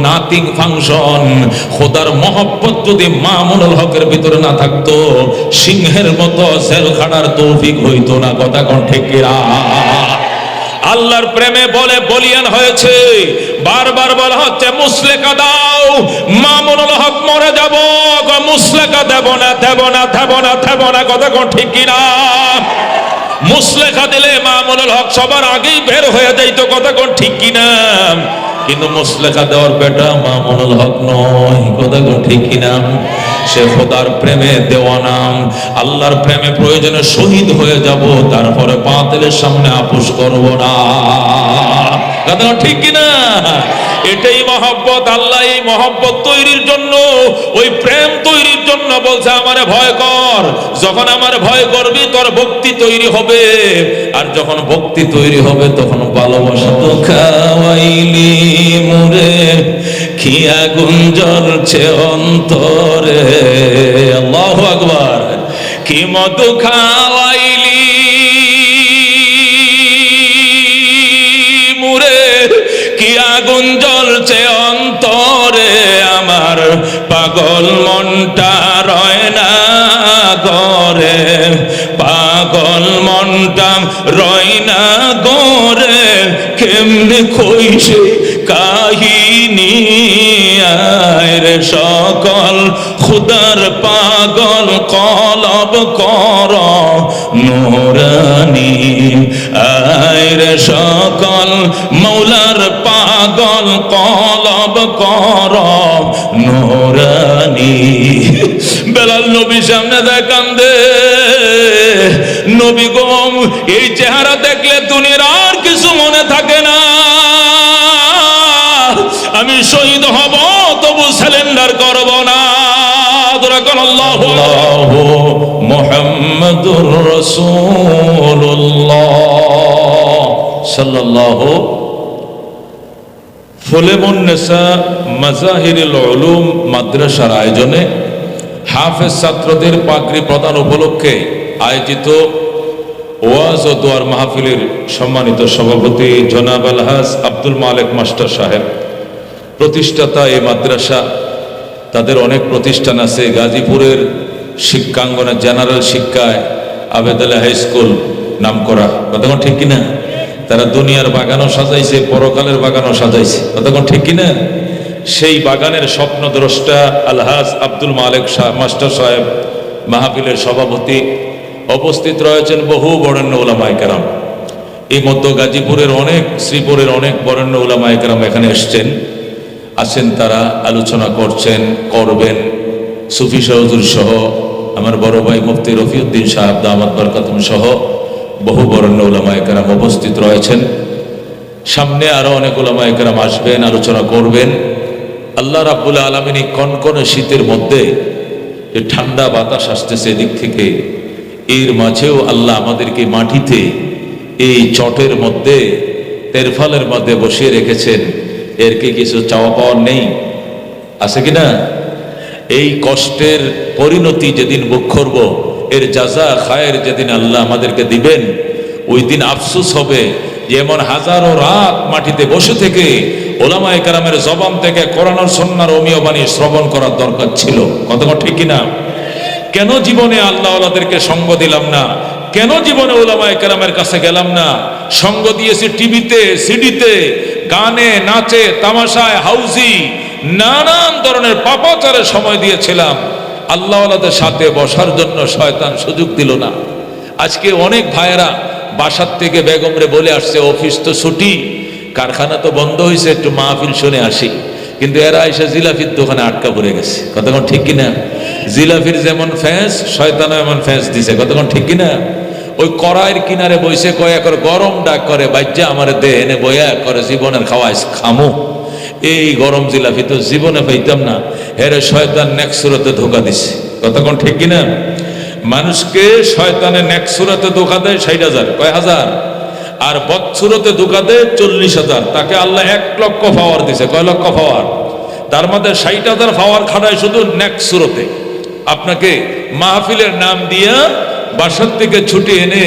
Nothing function. খোদার মহব্বত যদি মামুনুল হকের ভিতরে না থাকতো, সিংহের মতো জেল খাটার তৌফিক হইতো না। কথা কোন ঠিক কিনা? আল্লাহর প্রেমে বলে বলিয়ান হয়েছে, বারবার বলা হচ্ছে মুসলেকা দাও, মামুনুল হক মরে যাব, মুসলেকা দেব না, দেব না, দেব না, দেব না। কথা কোন ঠিক কিনা? মুসলেখা দিলে মামুনুল হক সবার আগেই বের হয়ে যাইতো। কথা কোন ঠিক কিনা? কিন্তু মুসলেখা দেওয়ার বেটা মামুনুল হক নয়। কথা কোন ঠিক কিনা? সে খোদার প্রেমে দেওয়ানা, আল্লাহর প্রেমে প্রয়োজনে শহীদ হয়ে যাব, তারপরে বাতিলের সামনে আপোষ করব না। কথা ঠিক কিনা? এটাই মহব্বত। আল্লাহ এই মহব্বত তৈরির জন্য, ওই প্রেম তৈরির জন্য বলছে আমারে ভয় কর। যখন আমার ভয় করবি তোর ভক্তি তৈরি হবে, আর যখন ভক্তি তৈরি হবে তখন ভালোবাসা। তো খাওয়াইলি মুরে কি আগুন জ্বলছে অন্তরে, আল্লাহু আকবার। কি মধু খাওয়াইলি মুরে, কি আগুন জ্বলছে অন্তরে, আমার পাগল মনটা রয় না গরে, পাগল মনটা রয় না গরে, কেমনে কইছে কাহিনী আয়ের সকল খুদার পাগল কলব কর নুরানি, আয়ের সকল মৌলার পাগল কলব কর নুরানি। বেলাল নবী সামনে দেখান দে, নবী গো এই চেহারা দেখলে দুনিয়ার আর কিছু মনে থাকে না, আমি শহীদ হব তবু সিলিন্ডার করব না। আল্লাহু মুহাম্মাদুর রাসূলুল্লাহ সাল্লাল্লাহু। ফুলেমুন্নেসা মাজাহিরুল উলুম মাদ্রাসার আয়োজনে হাফেজ ছাত্রদের পাগড়ি প্রদান উপলক্ষে আয়োজিত ওয়াজ ও দোয়ার মাহফিলের সম্মানিত সভাপতি জনাব আলহাজ আব্দুল মালেক মাস্টার সাহেব, প্রতিষ্ঠাতা এই মাদ্রাসা। তাদের অনেক প্রতিষ্ঠান আছে। গাজীপুরের শিক্ষাঙ্গনে জেনারেল শিক্ষায় আবেদ আলী হাই স্কুল নাম করা। কতক্ষণ ঠিক কিনা? তারা দুনিয়ার বাগানও সাজাইছে, পরকালের বাগানও সাজাইছে। কতক্ষণ ঠিক কিনা? সেই বাগানের স্বপ্নদ্রষ্টা আলহাজ আব্দুল মালেক মাস্টার সাহেব মাহফিলের সভাপতি। উপস্থিত রয়েছেন বহু বরেণ্য উলামায়ে কেরাম। এই মধ্য গাজীপুরের অনেক, শ্রীপুরের অনেক বরেণ্য উলামায়ে কেরাম এখানে এসছেন, আছেন। তারা আলোচনা করছেন, করবেন। সুফি হুজুর সহ আমার বড় ভাই মুফতি রফিউদ্দিন সাহেব দামাত বরকাতুম সহ বহু বরেণ্য উলামায়ে কেরাম উপস্থিত রয়েছেন। সামনে আরো অনেক উলামায়ে কেরাম আসবেন, আলোচনা করবেন। আল্লাহ রাব্বুল আলামিন এই কনকনে শীতের মধ্যে যে ঠান্ডা বাতাস আসতেছে এদিক থেকে, এর মাঝেও আল্লাহ আমাদেরকে মাটিতে এই চটের মধ্যে, তেরফালের মধ্যে বসিয়ে রেখেছেন। এর কি কিছু চাওয়া পাওয়ার নেই? আছে কিনা? এই কষ্টের পরিণতি যেদিন ভোগ করব, এর জাযা খায়ের যেদিন আল্লাহ আমাদেরকে দিবেন, ওই দিন আফসোস হবে যে এমন হাজারো রাত মাটিতে বসে থেকে ওলামায়ে কেরামের জবান থেকে কোরআন ও সুন্নাহর অমীয় বাণী শ্রবণ করার দরকার ছিল। কতক্ষণ ঠিক কিনা? কেন জীবনে আল্লাহ ওয়ালাদেরকে সঙ্গ দিলাম না? কেন জীবনে ওলামায়ে কেরামের কাছে গেলাম না? সঙ্গ দিয়েছি টিভিতে, সিডিতে, গানে, নাচে, তামাশায়, হাউজি, নানান ধরনের পাপাচারে সময় দিয়েছিলাম। আল্লাহ ওয়ালাদের সাথে বসার জন্য শয়তান সুযোগ দিল না। আজকে অনেক ভাইয়েরা বাসার থেকে বেগমরে বলে আসছে অফিস তো ছুটি, কারখানা তো বন্ধ হয়েছে, একটু মাহফিল শুনে আসি। কিন্তু এরা এসে জিলাপির দোকানে আটকা পড়ে গেছে। কতক্ষণ ঠিক কিনা? জিলাপির যেমন ফ্যাঁস, শয়তানও এমন ফ্যাঁস দিছে। কতক্ষণ ঠিক কিনা? ওই কড়াইয়ের কিনারে বসে কয়া করে গরম ডাক করে, বাজ্যা আমার দে এনে বয়া করে জীবনের খাওয়াই খামু। এই গরম জিলাপি তো জীবনে পাইতাম না। হেরে শয়তান নেক্সুরতে ধোকা দিছে। কতক্ষণ ঠিক কিনা? মানুষকে শয়তানে নেক্সুরতে ধোকা দেয় 60,000, কয় হাজার, আর বৎসুরতে ধোকা দেয় 40,000। তাকে আল্লাহ 1 লক্ষ পাওয়ার দিছে। কয় লক্ষ পাওয়ার? তার মধ্যে 60,000 পাওয়ার খাটায় শুধু নেক্সুরতে। আপনাকে মাহফিলের নাম দিয়া বাসার থেকে ছুটি এনে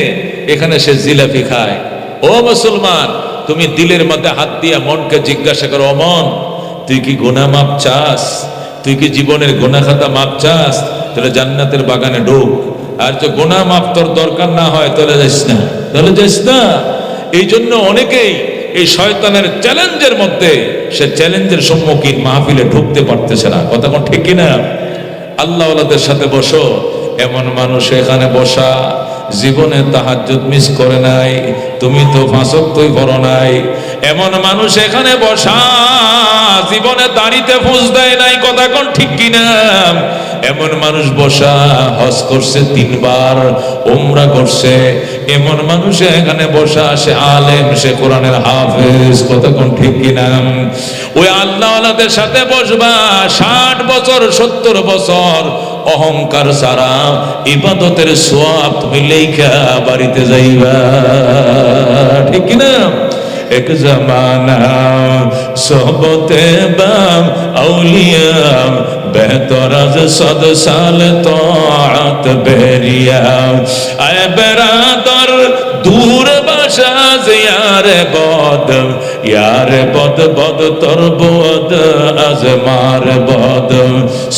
এখানে সে জিলাপি খায়। ও মুসলমান, তুমি দিলের মধ্যে হাত দিয়া মনকে জিজ্ঞাসা করো, মন তুই কি গুনাহ মাপ চাস? তুই কি জীবনের গুনাহ খাতা মাপ চাস? তাহলে জান্নাতের বাগানে ঢোক। আর যে গুনাহ মাপ তোর দরকার না হয় তাহলে যাইস না, তাহলে যাইস না। এই জন্য অনেকেই এই শয়তানের চ্যালেঞ্জের মধ্যে, সে চ্যালেঞ্জের সম্মুখীন মাহফিলে ঢুকতে পারতেছে না। কথা কোন ঠিক কিনা? আল্লাহ ওয়ালাদের সাথে বসো। এমন মানুষ এখানে বসা জীবনে তাহাজ্জুদ মিস করে নাই, তুমি তো 5 ওয়াক্তই পড়ো নাই। এমন মানুষ এখানে বসা জীবনে দাড়িতে ফুস দেয় নাই। কথা কোন ঠিক কিনা? এমন মানুষ বসা হজ করছে 3 বার, উমরা করছে। এমন মানুষ এখানে বসা, সে আলেম, সে কোরআনের হাফেজ। কথা কোন ঠিক কিনা? ওই আল্লাহ ওয়ালাদের সাথে বসবা, 60 বছর 70 বছর অহংকার ছাড়া ইবাদতের সওয়াব তুমি লেখা বাড়িতে যাইবা। ঠিক কিনা? এক জামানা সোহবতে বাম আউলিয়া বেহতর আজ 100 সাল তাআত বেরিয়া। আয় বেরাদর দূর বাসা জিয়ারে বদ, ইয়ারে বদ বদ তোর বদ আজ মার বদ।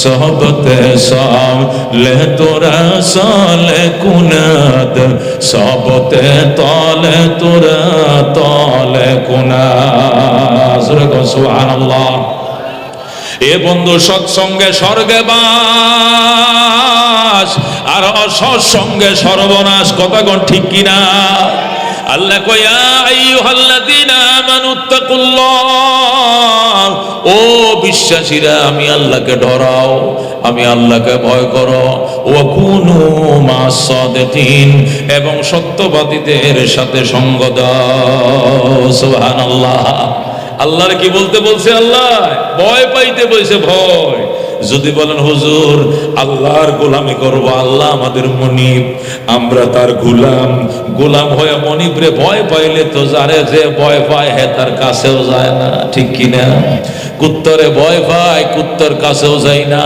সোহবতে সব লে তোরা সালে কুনাদ, সবতে তলে তোরা তলে কুনাদ। সুবহানাল্লাহ। এ বন্ধু, সৎসঙ্গে স্বর্গে বাস, আর অসৎসঙ্গে সর্বনাশ। কথা কোন ঠিক কিনা? আল্লাহ কয়, ইয়া আইয়ুহাল্লাযীনা আমানুত্তাকুল্লাহ, ও বিশ্বাসীরা আমি আল্লাহকে ডরাও, আমি আল্লাহকে ভয় করো। ওয়া কুনু মা'আস সাদিকিন, এবং সত্যবাদীদের সাথে সঙ্গ দাও। সুবহানাল্লাহ। আল্লাহর কি বলতে বলছে? আল্লাহ ভয় পাইতে বলছে। ভয় যদি বলেন হুজুর আল্লাহর গোলামি করবো, আল্লাহ আমাদের মনিব, আমরা তার গোলাম, গোলাম হয়ে মনিবরে ভয় পাইলে তো যারে যে ভয় পায় হে তার কাছেও যায় না। ঠিক কিনা? কুত্তরে ভয় পায়, কুত্তর কাছেও যাই না।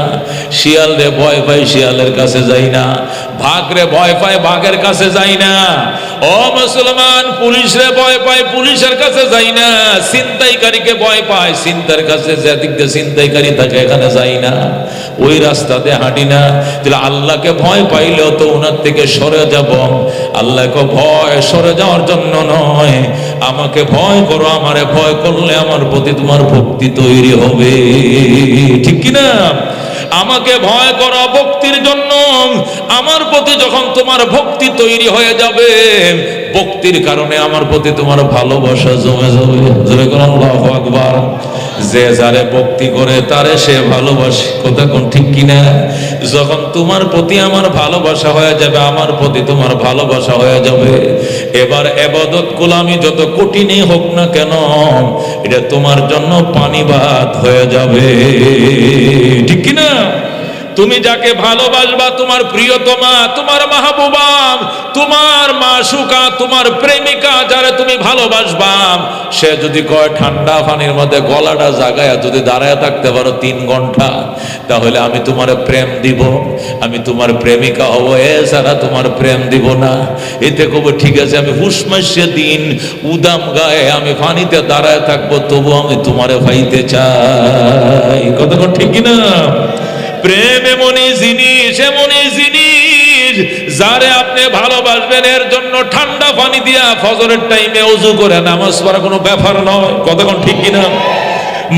শিয়াল রে ভয় পায়, শিয়ালের কাছে যাই না। বাঘ রে ভয় পায়, বাঘের কাছে যাই না। ও মুসলমান, পুলিশ রে ভয় পায়, পুলিশের কাছে যাই না। ছিনতাইকারীকে ভয় পায়, ছিনতাইয়ের কাছে, যেদিক দিয়ে ছিনতাইকারী থাকে এখানে যাই না। ওই রাস্তাতে হাঁটি না। তাহলে আল্লাহকে ভয় পাইলেও তো ওনার থেকে সরে যাব। আল্লাহকে ভয় সরে যাওয়ার জন্য নয়, আমাকে ভয় করো। আমারে ভয় করলে আমার প্রতি তোমার ভক্তি তৈরি হবে। ঠিক কিনা? আমাকে ভয় করো ভক্তির জন্য। আমার প্রতি যখন তোমার ভক্তি তৈরি হয়ে যাবে, ভক্তির কারণে আমার প্রতি তোমার ভালোবাসা জমে যাবে। জোরে করুন আল্লাহু আকবার। যে যারে ভক্তি করে তারে সে ভালোবাসে। কথা কোন ঠিক কিনা? যখন তোমার প্রতি আমার ভালোবাসা হয়ে যাবে, আমার প্রতি তোমার ভালোবাসা হয়ে যাবে, এবার ইবাদত গোলামি যত কঠিনই হোক না কেন, এটা তোমার জন্য পানি ভাত হয়ে যাবে। ঠিক কিনা? তুমি যাকে ভালোবাসবা, তোমার প্রিয়তমা, তোমার মাহবুবা, তোমার মাশুকা, তোমার প্রেমিকা, যারা তুমি ভালোবাসবা, সে যদি কয় ঠান্ডা পানির মধ্যে গলাটা জাগায়া যদি দাঁড়ায় থাকতে পারো 3 ঘন্টা, তাহলে আমি তোমার প্রেম দিব, আমি তোমার প্রেমিকা হব। এছাড়া তোমার প্রেম দিব না। এতে কব ঠিক আছে, আমি হুশমাসে দিন উদাম গায়ে আমি পানিতে দাঁড়ায় থাকবো, তবু আমি তোমারে পাইতে চাই। কতক্ষণ ঠিক কিনা? প্রেম এমনই জিনিস, এমনই জিনিস, যারে আপনি ভালোবাসবেন এর জন্য ঠান্ডা পানি দিয়া ফজরের টাইমে ওযু করে নামাজ পড়া কোনো ব্যাপার নয়। কতক্ষণ ঠিক কিনা?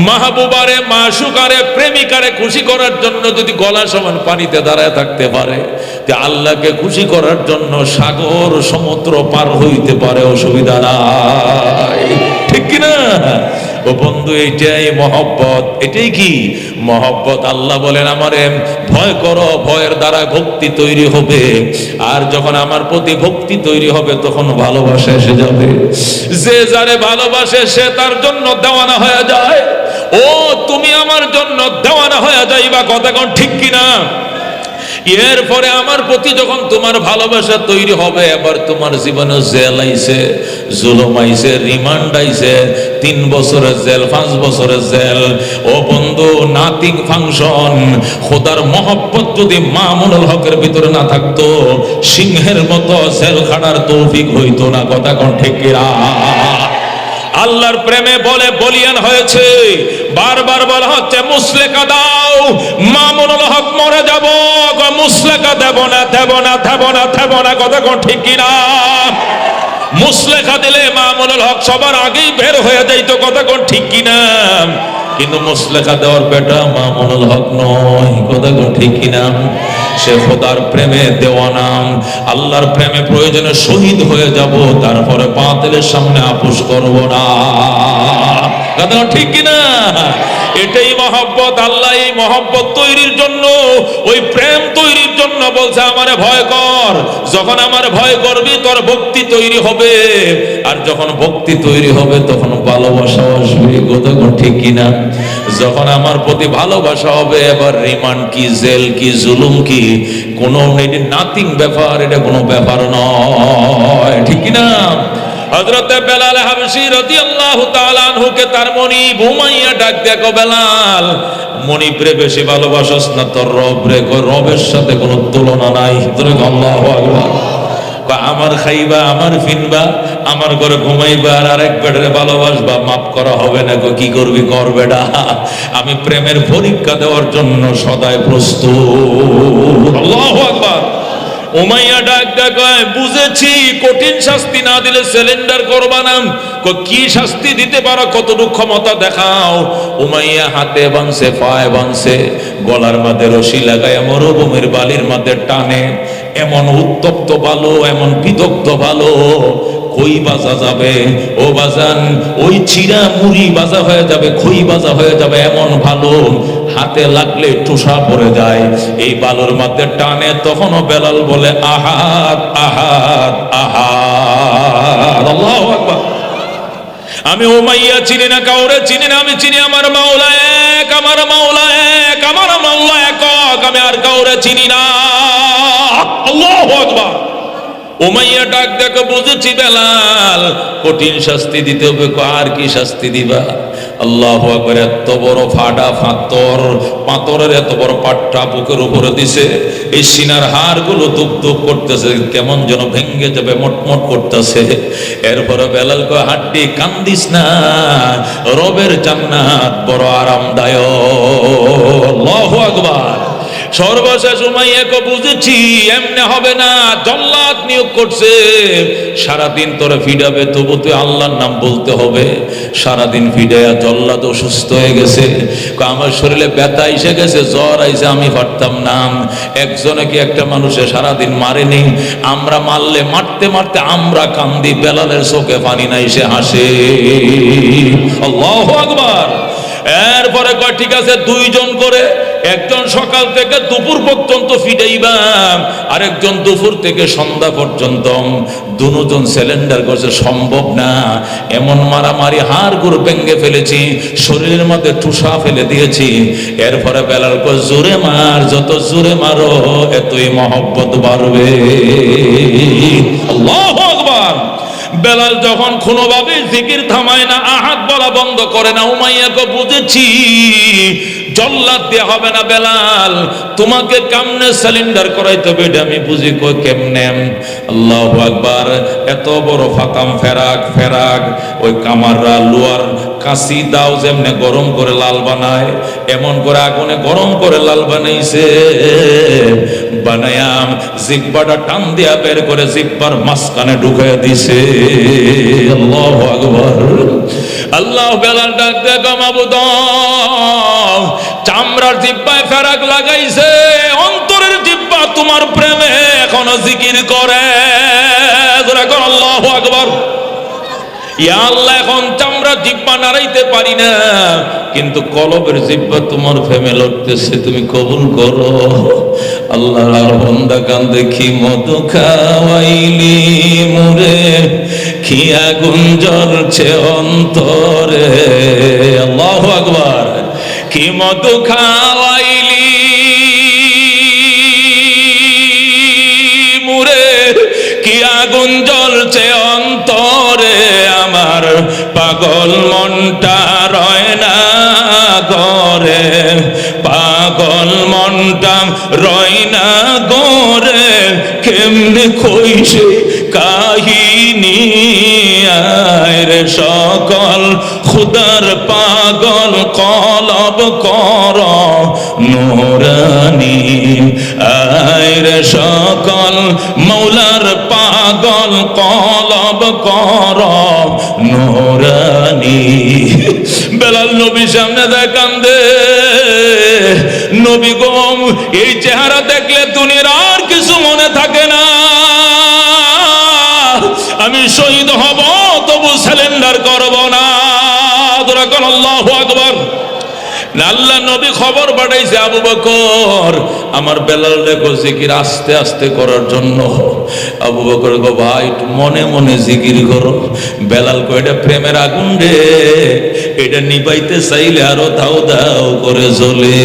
মাহবুবারে, মাশুকারে, প্রেমিকারে খুশি করার জন্য যদি গলা সমান পানিতে দাঁড়ায় থাকতে পারে, যে আল্লাহকে খুশি করার জন্য সাগর সমুদ্র পার হইতে পারে, অসুবিধা নাই। ঠিক কিনা? ও বন্ধু, এইটাই মহব্বত। এটাই কি মহব্বত? আল্লাহ বলেন আমারে ভয় করো, ভয়ের দ্বারা ভক্তি তৈরি হবে। আর যখন আমার প্রতি ভক্তি তৈরি হবে, তখন ভালোবাসা এসে যাবে। যে যারে ভালোবাসে সে তার জন্য দেওয়ানা হয়ে যায়। ও তুমি আমার জন্য দেওয়ানা হয়ে যাইবা। কথা কোন ঠিক কিনা? এরপরে আমার প্রতি যখন তোমার ভালোবাসা তৈরি হবে, এবার তোমার জীবনে জেল আইছে, জুলুম আইছে, রিমান্ড আইছে, 3 বছরের জেল, 5 বছরের জেল। ও বন্ধু, নাথিং ফাংশন। খোদার মহব্বত যদি মামুনুল হকের ভিতরে না থাকতো, সিংহের মতো জেল খাটার তৌফিক হইতো না। কথা কোন ঠিক কিনা? আল্লাহর প্রেমে বলে বলিয়ান হয়েছে। বারবার বলা হচ্ছে মুসলেকা দাও, মামুনুল হক মরে যাব, মুসলেকা দেব না দেব না দেব না দেব না, কথা কোন ঠিক কিনা? মুসলেখা দিলে মামুনুল হক সবার আগেই বের হয়ে যাইতো, কথা কোন ঠিক কিনা? কিন্তু মুসলেখা দেওয়ার বেটা মামুনুল হক নয়, কথা কোন ঠিক কিনা? সে খোদার প্রেমে দেওয়ানা, আল্লাহর প্রেমে প্রয়োজনে শহীদ হয়ে যাব, তারপরে বাতিলের সামনে আপোষ করব না, কথা ঠিক কিনা? এটাই মহব্বত। আল্লাহ এই মহব্বত তৈরির জন্য, ওই প্রেম তৈরির জন্য বলছে আমারে ভয় কর। যখন আমার ভয় করবি তোর ভক্তি তৈরি হবে, আর যখন ভক্তি তৈরি হবে তখন ভালোবাসা আসবে, কথা ঠিক কিনা? যখন আমার প্রতি ভালোবাসা হবে, এবার রিমান্ড কি, জেল কি, জুলুম কি, কোনো নাথিং ব্যাপার, এটা কোনো ব্যাপার নয়, ঠিক কিনা? হযরতে বেলাল হাবশী রাদিয়াল্লাহু তাআলা আনহুকে তার মনিব উমাইয়া ডাক দেখো, বেলাল মনিবরে বেশি ভালোবাসস না তোর রবরে? রবের সাথে কোনো তুলনা নাই। তোরে আল্লাহু আকবার। আমার খাইবা, আমার ফিনবা, আমার ঘরে ঘুমাইবা, আর আরেক বেটারে ভালোবাসবা, মাফ করা হবে না। কি করবি কর বেটা, আমি প্রেমের পরীক্ষা দেওয়ার জন্য সদাই প্রস্তুত। আল্লাহু আকবার। উমাইয়া ডাক ডাক বুঝেছি, কঠিন শাস্তি না দিলে সিলিন্ডার করবা না। কি শাস্তি দিতে পারো, কতটুকু ক্ষমতা দেখাও। উমাইয়া হাতে বানছে, পায়ে বানছে, গলার মধ্যে রশি লাগায় মরুভূমির বালির মধ্যে টানে। এমন উত্তপ্ত বালো, এমন বিদগ্ধ বালো, খই বাজা যাবে ও বাজান, ওই চিরা মুড়ি বাজা হয়ে যাবে, খই বাজা হয়ে যাবে, এমন ভালো হাতে লাগলে টুসা পড়ে যায়। এই বালুর মধ্যে টানে, তখনও বেলাল বলে আহাদ আহাদ আহাদ। আল্লাহু আকবার। আমি উমাইয়া চিনি না, কাউরে চিনি না, আমি চিনি আমার মাওলা এক, আমার মাওলা এক, আমার মাওলা একক, আমি আর কাউরে চিনি না। আল্লাহু আকবার। উমাইয়া ডাক দেখো, বুঝেছি বেলাল কঠিন শাস্তি দিতে হবে। আর কি শাস্তি দিবা? আল্লাহু আকবার। এত বড় ফাটা পাথরের এত বড় পাট্টা বুকের উপরে দিছে, এই সিনার হাড়গুলো দুপ দুপ করতেছে, কেমন যেন ভেঙ্গে যাবে, মটমট করতেছে। এরপরে বেলাল কয়, হাড্ডি কান্দিস না, রবের জান্নাত বড় আরামদায়ক। আল্লাহু আকবার। সর্বশেষ উমাইয়াকে বুঝেছি এমনি হবে না, জল্লাদ নিয়োগ করছে, সারাদিন তোরা ফিডাবে, তবু তুই আল্লাহর নাম বলতে হবে। সারাদিন ফিডাইয়া জল্লাদ অসুস্থ হয়ে গেছে, আমার শরীরে ব্যথা এসে গেছে, জ্বর আইছে, আমি পারতাম না। একজনে কি একটা মানুষে সারাদিন মারেনি, আমরা মারলে মারতে মারতে আমরা কান্দি, বেলালের চোখে পানি নাই, সে হাসে। আল্লাহু আকবার। এরপরে কয় ঠিক আছে, দুইজন করে, একজন সকাল থেকে দুপুর পর্যন্ত ফিডাইবা, আরেকজন দুপুর থেকে সন্ধ্যা পর্যন্ত। দুজন সিলিন্ডার করছে, সম্ভব না। এমন মারামারি, হাড় গুড় ভেঙে ফেলেছি, শরীরের মধ্যে ঠুসা ফেলে দিয়েছি। এরপরে বেলাল কয়, জোরে মার, যত জোরে মারো এতই মহব্বত বাড়বে। আল্লাহু আকবার। বেলাল যখন কোনোভাবে জিকির থামায় না, আহাদ বলা বন্ধ করে না, উমাইয়াকে বুঝেছি জল্লাদ দিয়ে হবে না বেলাল, তোমাকে কেমনে সিলিন্ডার করাইতে হবে এটা আমি বুঝি, কই কেমনে। আল্লাহু আকবার। এত বড় ফাকাম ফেরাক, ওই কামাররা লোয়ার কাশি দাও যেমনে গরম করে লাল বানায়, এমন করে আগুনে গরম করে লাল বানাইছে। বানায়াম জিব্বাটা টান দিয়া বের করে জিব্বার মাঝখানে ঢুকাইয়া দিছে। আল্লাহু আকবার। আল্লাহ। বেলাল ডাক দেখো, মাবুদ চামড়ার জিব্বায় ফেরাক লাগাইছে, অন্তরের জিব্বা তোমার প্রেমে এখনো জিকির করে। আল্লাহু আকবার। ইয়া আল্লাহ, এখন চামড়া জিব্বা নাড়াইতে পারি না, কিন্তু কলবের জিব্বা তোমার প্রেমে লড়তেছে, তুমি কবুল করো। আল্লাহর বান্দা কান্দে, কি মধু খাওয়াইলি মুরে, কি আগুন জ্বলছে অন্তরে। আল্লাহু আকবার। কি মধু খাওয়াইলি মুরে, কি আগুন জ্বলছে অন্তরে, আমার পাগল মনটা রয় না গরে, পাগল মনটা রয় না গরে, কেমনে কইছে কাহিনী আয় রে সকল খুদার পাগল কলব কর নুরানি আইরে সকল মৌলার পাগল কলব কর নুরানি বেলাল নবী সামনে দেয় কান্দে নবী গো এই চেহারা দেখলে দুনিয়ার আর কিছু মনে থাকে না আমি শহীদ হব তবু সারেন্ডার করব না তোরা কোন আল্লাহু আকবার আল্লাহ নবী খবর পাঠাইছে আবু বকর আমার বেলাল দেখো জিকির আস্তে আস্তে করার জন্য আবু বকর গো ভাই একটু মনে মনে জিকির করো বেলাল কো এটা প্রেমের আগুন রে এটা নিভাইতে চাইলে আরো দাও দাও করে জ্বলে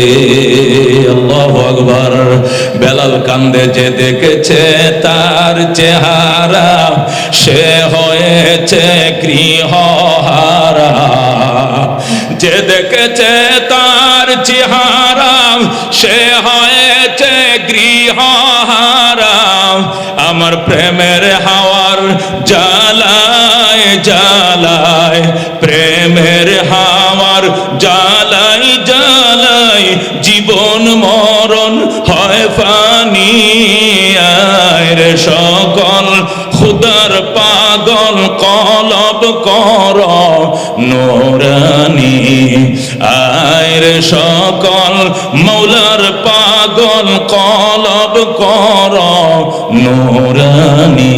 আল্লাহু আকবার বেলাল কান্দে যে দেখেছে তার চেহারা সে হয়েছে গৃহহারা যে দেখেছে তার চেহারা সে হয়েছে গৃহহারা আমার প্রেমের হাওয়ার জ্বালায় জ্বালায় প্রেমের হাওয়ার জ্বালায় জ্বালায় জীবন মরণ হয় ফানি আরে সকল খুদার পাগল কলব কর নুরানি আইরে সকল মৌলার পাগল কলব কর নুরানি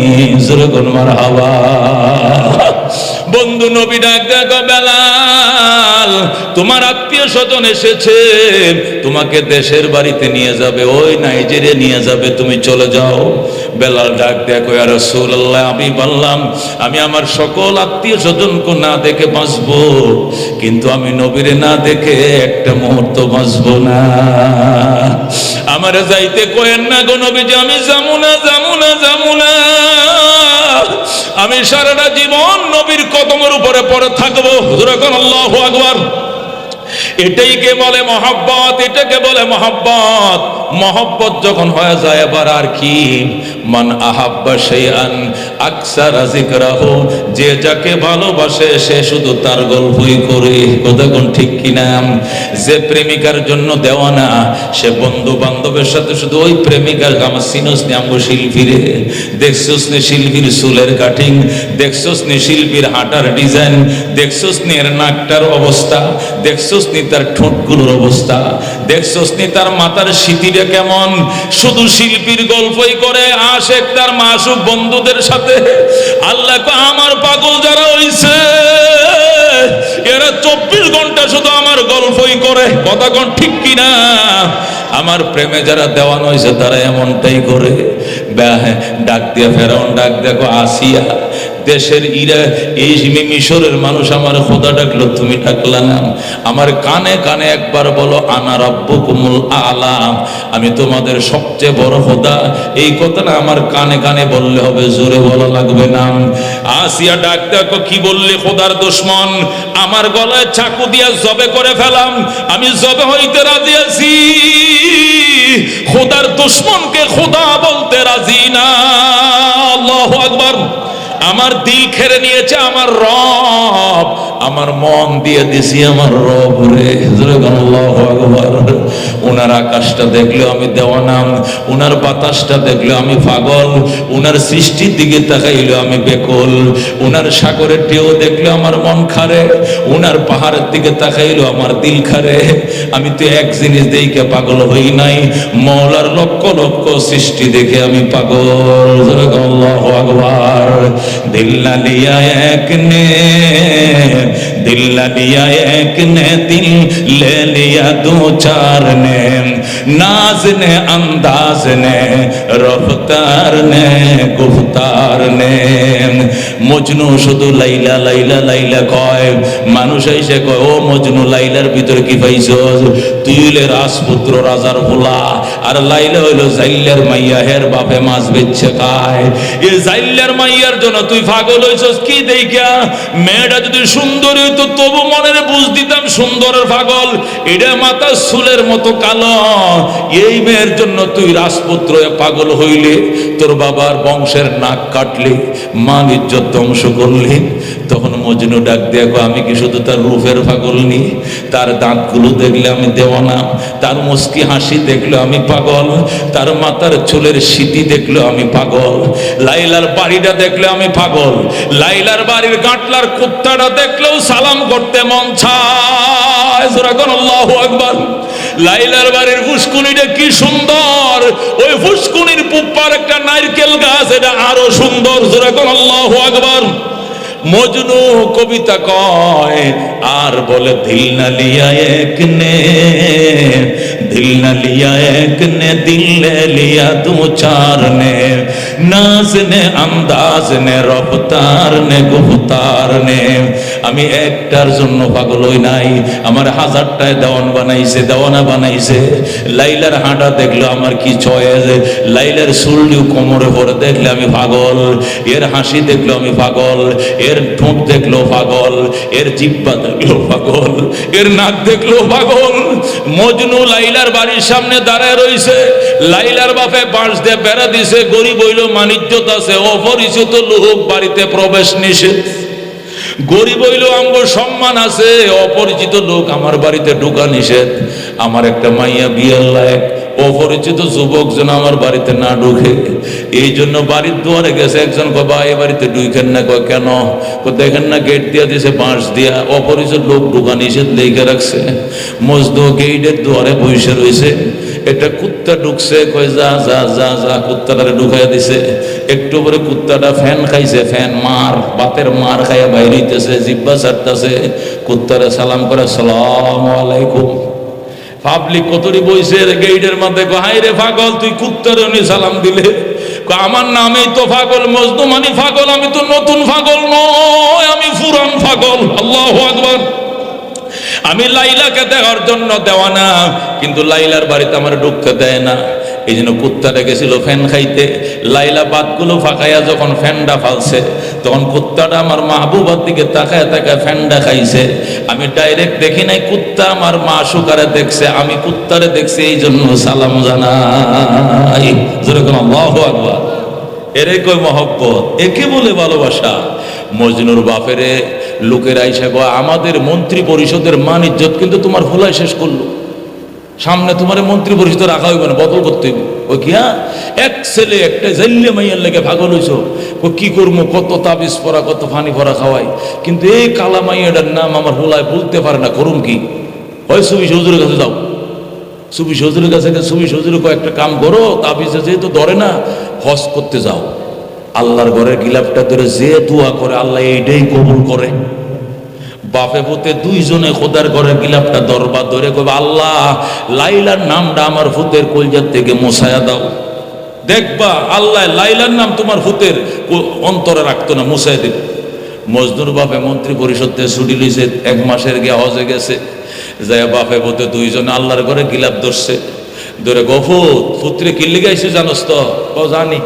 জোরে মারহাবা বন্ধু নবী ডাক দেখো বেলাল তোমার আত্মীয় স্বজন এসেছে তোমাকে দেশের বাড়িতে নিয়ে যাবে ওই নাইজেরিয়া নিয়ে যাবে তুমি চলে যাও বেলাল ডাক দেখো ইয়া রাসূলুল্লাহ আমি বললাম আমি আমার সকল আত্মীয় স্বজনকে না দেখে বাঁচবো কিন্তু আমি নবীরে না দেখে একটা মুহূর্ত বাঁচবো না আমারে যাইতে কয়েন না গো নবীজি আমি যাবো না আমি সারাটা জীবন নবীর কদমের উপরে পড়ে থাকবো হুজুর এখন আল্লাহু আকবার এটাই কে বলে মহব্বত এটাকে বলে মহব্বত মহব্বত যখন হয়ে যায় এবার আর কি মান আহাব্বা শাইআন আকসারা যিকরাহু যে যাকে ভালোবাসে সে শুধু তার গল্পই করে কথা কোন ঠিক কিনা যে প্রেমিকার জন্য দেওয়ানা সে বন্ধু বান্ধবের সাথে শুধু ওই প্রেমিকার আমার সিনোস নি আমগো শিল্পীরে দেখছোস নি শিল্পীর চুলের কাটিং দেখছোস নি শিল্পীর হাঁটার ডিজাইন দেখছোস নি এর নাকটার অবস্থা দেখছোস নি তার ঠোঁটগুলোর অবস্থা দেখছোস নি তার মাথার সিঁথিটা কেমন শুধু শিল্পীর গল্পই করে আশেক তার মাসুক বন্ধুদের সাথে আল্লাহ আমার পাগল যারা হইছে এরা 24 ঘন্টা শুধু আমার গল্পই করে কথা কোন ঠিক কিনা আমার প্রেমে যারা দেওয়ান হয়েছে তারা এমনটাই করে ডাক দিয়ে ফেরাউন ডাক দেখো আসিয়া দেশের ইরা এই মিশরের মানুষ আমার খোদা ডাকলো তুমি ডাকলা না আমার কানে কানে একবার বলো আনা রাব্বুকুমুল আলা আমি তোমাদের সবচেয়ে বড় খোদা এই কথাটা আমার কানে কানে বললে হবে জোরে বলা লাগবে না আসিয়া ডাক দেখো কি বললে খোদার দুশমন আমার গলায় চাকু দিয়া জবে করে ফেলাম আমি জবে হইতে রাজি আছি খোদার দুশমনকে খোদা বলতে রাজি না আল্লাহু আকবার আমার দিল খেরে নিয়েছে আমার রব আমার মন দিয়ে দিছি আমার রব রে আল্লাহু আকবার উনার আকাশটা দেখলে আমি দেওয়ানা উনার বাতাসটা দেখলে আমি পাগল উনার সৃষ্টির দিকে তাকাইলে আমি বেকল উনার সাগরের ঢেউ দেখলে আমার মন খারে উনার পাহাড়ের দিকে তাকাইলে আমার দিল খারে আমি তো এক জিনিস দেখে পাগল হই নাই মওলার লক্ষ লক্ষ সৃষ্টি দেখে আমি পাগল আল্লাহু আকবার दिल न लिया एक ने दिल न लिया एक ने दिल ले लिया दो चार ने नाज ने अंदाज ने रफ्तार ने गुफ्तार ने মজনু শুধু লাইলা লাইলা লাইলা কয় মানুষ এসে কয় ও মজনু লাইলার ভিতরে কি পাইছস তুই হলে রাজপুত্র রাজার ভোলা আর লাইলা হইলো জাইল্লার মাইয়া, হের বাপে মাছ বেচছে খায়। এই জাইল্লার মাইয়ার জন্য তুই পাগল হইছস কি দেইখা? মেয়েটা যদি সুন্দরী হইতো তবু মনের বুঝ দিতাম সুন্দরের পাগল, এটা মাথা চুলের মতো কালো। এই মেয়ের জন্য তুই রাজপুত্র পাগল হইলে, তোর বাবার বংশের নাক কাটলি, মান ইজ্জত ধ্বংস করলি। তখন মজনু ডাক দেখো, আমি কি শুধু তার রূপের পাগল নি? তার দাঁতগুলো দেখলে আমি দেওয়ানা, তার মুস্কি হাসি দেখলে আমি পাগল, তার মাথার চুলের সিটি দেখলে আমি পাগল, লাইলার বাড়িটা দেখলে আমি পাগল, লাইলার বাড়ির গাঁটলার কুত্তাটা দেখলেও সালাম করতে মন চায়। আল্লাহু আকবার। লাইলার বাড়ির ফুসকুনিটা কি সুন্দর, ওই ফুসকুনির পুপ্পার একটা নারকেল গাছ, এটা আরো সুন্দর। আল্লাহু আকবার। মজনু কবিতা কয় আর বলে, দিল না লিয়া এক নে, দিল না লিয়া এক নে, দিল নে লিয়া দু চার নে, নাজ নে আন্দাজ নে, রফতার নে গুফতার নে। আমি একটার জন্য পাগল হই নাই, আমার হাজারটায় দেওয়ান বানাইছে, দেওয়ানা বানাইছে। লাইলার হাঁটা দেখলো আমার কি চয়েস, লাইলার চুলটিও কোমরে পরে দেখলে আমি পাগল, এর হাসি দেখলো আমি পাগল, এর ঠোঁট দেখলো পাগল, এর জিহ্বা দেখলো পাগল, এর নাক দেখলো পাগল। মজনু লাইলার বাড়ির সামনে দাঁড়ায় রইছে, লাইলার বাপে বাঁশ দিয়ে বেড়া দিছে, গরিব হইল মানিজ্যত আছে, অপরিচিত লোক বাড়িতে প্রবেশ নিষেধ। গরিব হইল আঙ্গ সম্মান আছে, অপরিচিত লোক আমার বাড়িতে ঢোকা নিষেধ। আমার একটা মাইয়া বিয়ের লায়ক, অপরিচিত যুবক যেন আমার বাড়িতে না ঢুকে। এই জন্য বাড়ির দুয়ারে গেছে, একজন কয় ভাই এ বাড়িতে ঢুকেন না। কয় কেন? দেখেন না গেট দিয়া দিয়েছে বাঁশ দিয়া, অপরিচিত লোক ঢুকা নিষেধ লেগে রাখছে। মজদু গেটের দুয়ারে বসে রয়েছে, একটা কুত্তা ঢুকছে, কয় যা যা যা যা, কুত্তাটারে ঢুকাইয়া দিছে। একটু পরে কুত্তাটা ফ্যান খাইছে, ফ্যান মার বাতের মার খাইয়া বাইরে হইতেছে, জিব্বা ছাড়তেছে। কুত্তারে সালাম করে আসসালামু আলাইকুম। পাবলিক কতরি বইছে গেইটের মধ্যে, হাই রে পাগল, তুই কুত্তারে উনি সালাম দিলে? আমার নামেই তো পাগল, মজনু মানি পাগল, আমি তো নতুন পাগল নয়, আমি পুরান পাগল। আল্লাহু আকবার। আমি লাইলাকে দেখার জন্য দেওয়ানা, কিন্তু লাইলার বাড়িতে আমার ঢুকতে দেয় না। এই জন্য কুত্তাটা গেছিল ফ্যান খাইতে। লাইলা বাতগুলো ফাঁকাইয়া যখন ফ্যানটা ফালছে, তখন কুত্তাটা আমার মাহবুবার দিকে তাকায় তাকায় ফ্যানটা খাইছে। আমি ডাইরেক্ট দেখি নাই, কুত্তা আমার মা সুকারে দেখছে, আমি কুত্তারে দেখছি, এই জন্য সালাম জানাই। যেরকম আল্লাহু আকবার। এরে কই মহব্বত, একে বলে ভালোবাসা। মজনুর বাপেরে লোকের আইসা কয়, আমাদের মন্ত্রী পরিষদের মান ইজ্জত কিন্তু তোমার ভোলাই শেষ করলো, সামনে তোমার মন্ত্রী পরিষদ রাখা হইবে না, বদল করতে হইবে। ওই কি এক ছেলে একটা জাইল্লে মাইয়ার লেগে পাগল হইছ, কি করবো, কত তাবিজ পরা, কত ফানি ভরা খাওয়াই, কিন্তু এই কালা মাইয়াটার নাম আমার ভোলায় বলতে পারে না, করুম কি? হয় সুবি হুজুরের কাছে যাও, সুবি হুজুরের কাছে, সুবি হুজুরে কয়েকটা কাম করো, তাবিজে যেহেতু ধরে না, হজ করতে যাও। আল্লাহর ঘরের গিলাপটা ধরে যে দোয়া করে, আল্লাহ এইটাই কবুল করে। বাপে পুতে দুইজনে খোদার ঘরের গিলাপটা দরবার ধরে কবে, আল্লাহ লাইলার নামটা আমার ফুতের কলজার থেকে মোছায়া দাও। দেখবা আল্লাহ লাইলার নাম তোমার ফুতের অন্তরে রাখতো না, মোছায় দেব। মজনুর বাপে মন্ত্রী পরিষদ থেকে ছুটি লইছে, 1 মাসের গিয়ে হজে গেছে, যায় বাপে পুতে দুইজনে আল্লাহর ঘরে গিলাপ ধরছে, ধরে গফুত পুত্রে কিল্লি গাইছে জানোস তো? জানি।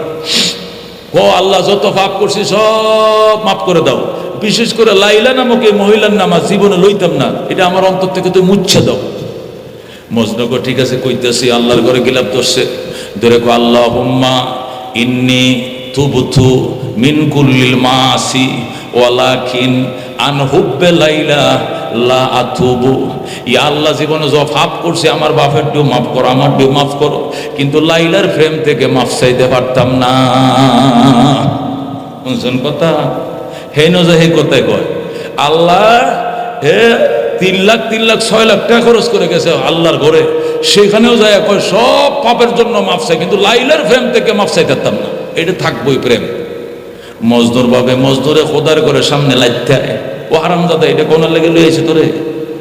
আল্লাহ যত পাপ করছি সব মাফ করে দাও, বিশেষ করে লাইলা নামক এই মহিলার নাম আর জীবনে লইতাম না, এটা আমার অন্তর থেকে তুই মুচ্ছে দাও। মজনু কো ঠিক আছে কইতেছি। আল্লাহর ঘরে গিলাপ ধরছে, ধরে কো আল্লাহুম্মা ইন্নী তুবতু মিন কুল্লিল মাসি ওয়ালাকিন আন হুব্বে লাইলা লা আতুবু। ইয়া আল্লাহ, জীবনে যা পাপ করছি আমার বাপের ডিউ মাফ করো, আমার ডিউ মাফ করো, কিন্তু লাইলার প্রেম থেকে মাফ চাইতে পারতাম না। শুনছেন কথা? হে নজা হে কথাই কয় আল্লাহ, হে 3 লাখ 6 লাখ টাকা খরচ করে গেছে আল্লাহর ঘরে, সেখানেও যায় কয় সব পাপের জন্য মাফ চাই, কিন্তু লাইলার প্রেম থেকে মাফ চাইতে পারতাম না। এটা থাকবোই প্রেম। মজদুর ভাবে মজদুরে খোদার করে সামনে লাইতে, ও হারামজাদা, এটা কোন লেগে লইছে তোরে,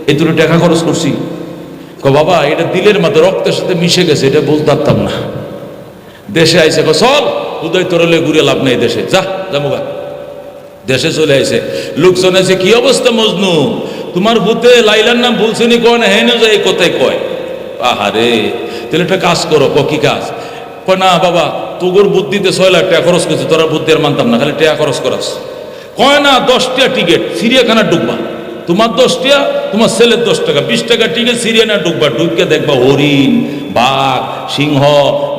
এই তোরে টাকা খরচ করছি। বাবা এটা দিলের মধ্যে রক্তের সাথে মিশে গেছে, এটা বলতে পারতাম না। দেশে আইসে চল উদয় তোরলে ঘুরে লাভ নেই, দেশে যা জামুগা। দেশে চলে আইসে, লোকজন আছে কি অবস্থা মজনু, তোমার ভূতে লাইলার নাম বলছেনি কয় না, হেন যায় এই কথাই কয়। আহারে তাহলে একটা কাজ করো। কি কাজ? কয় না বাবা, তোর বুদ্ধিতে 6 লাখ টাকা খরচ করছে, তোরা বুদ্ধি আর মানতাম না, খালি টাকা খরচ করাস। কয় না 10 টাকা টিকিট, চিড়িয়াখানা ঢুকবা, তোমার 10 টাকা, তোমার ছেলের 10 টাকা, 20 টাকা টিকিট, চিড়িয়াখানা ঢুকবা, ঢুকে দেখবা হরিণ, বাঘ, সিংহ,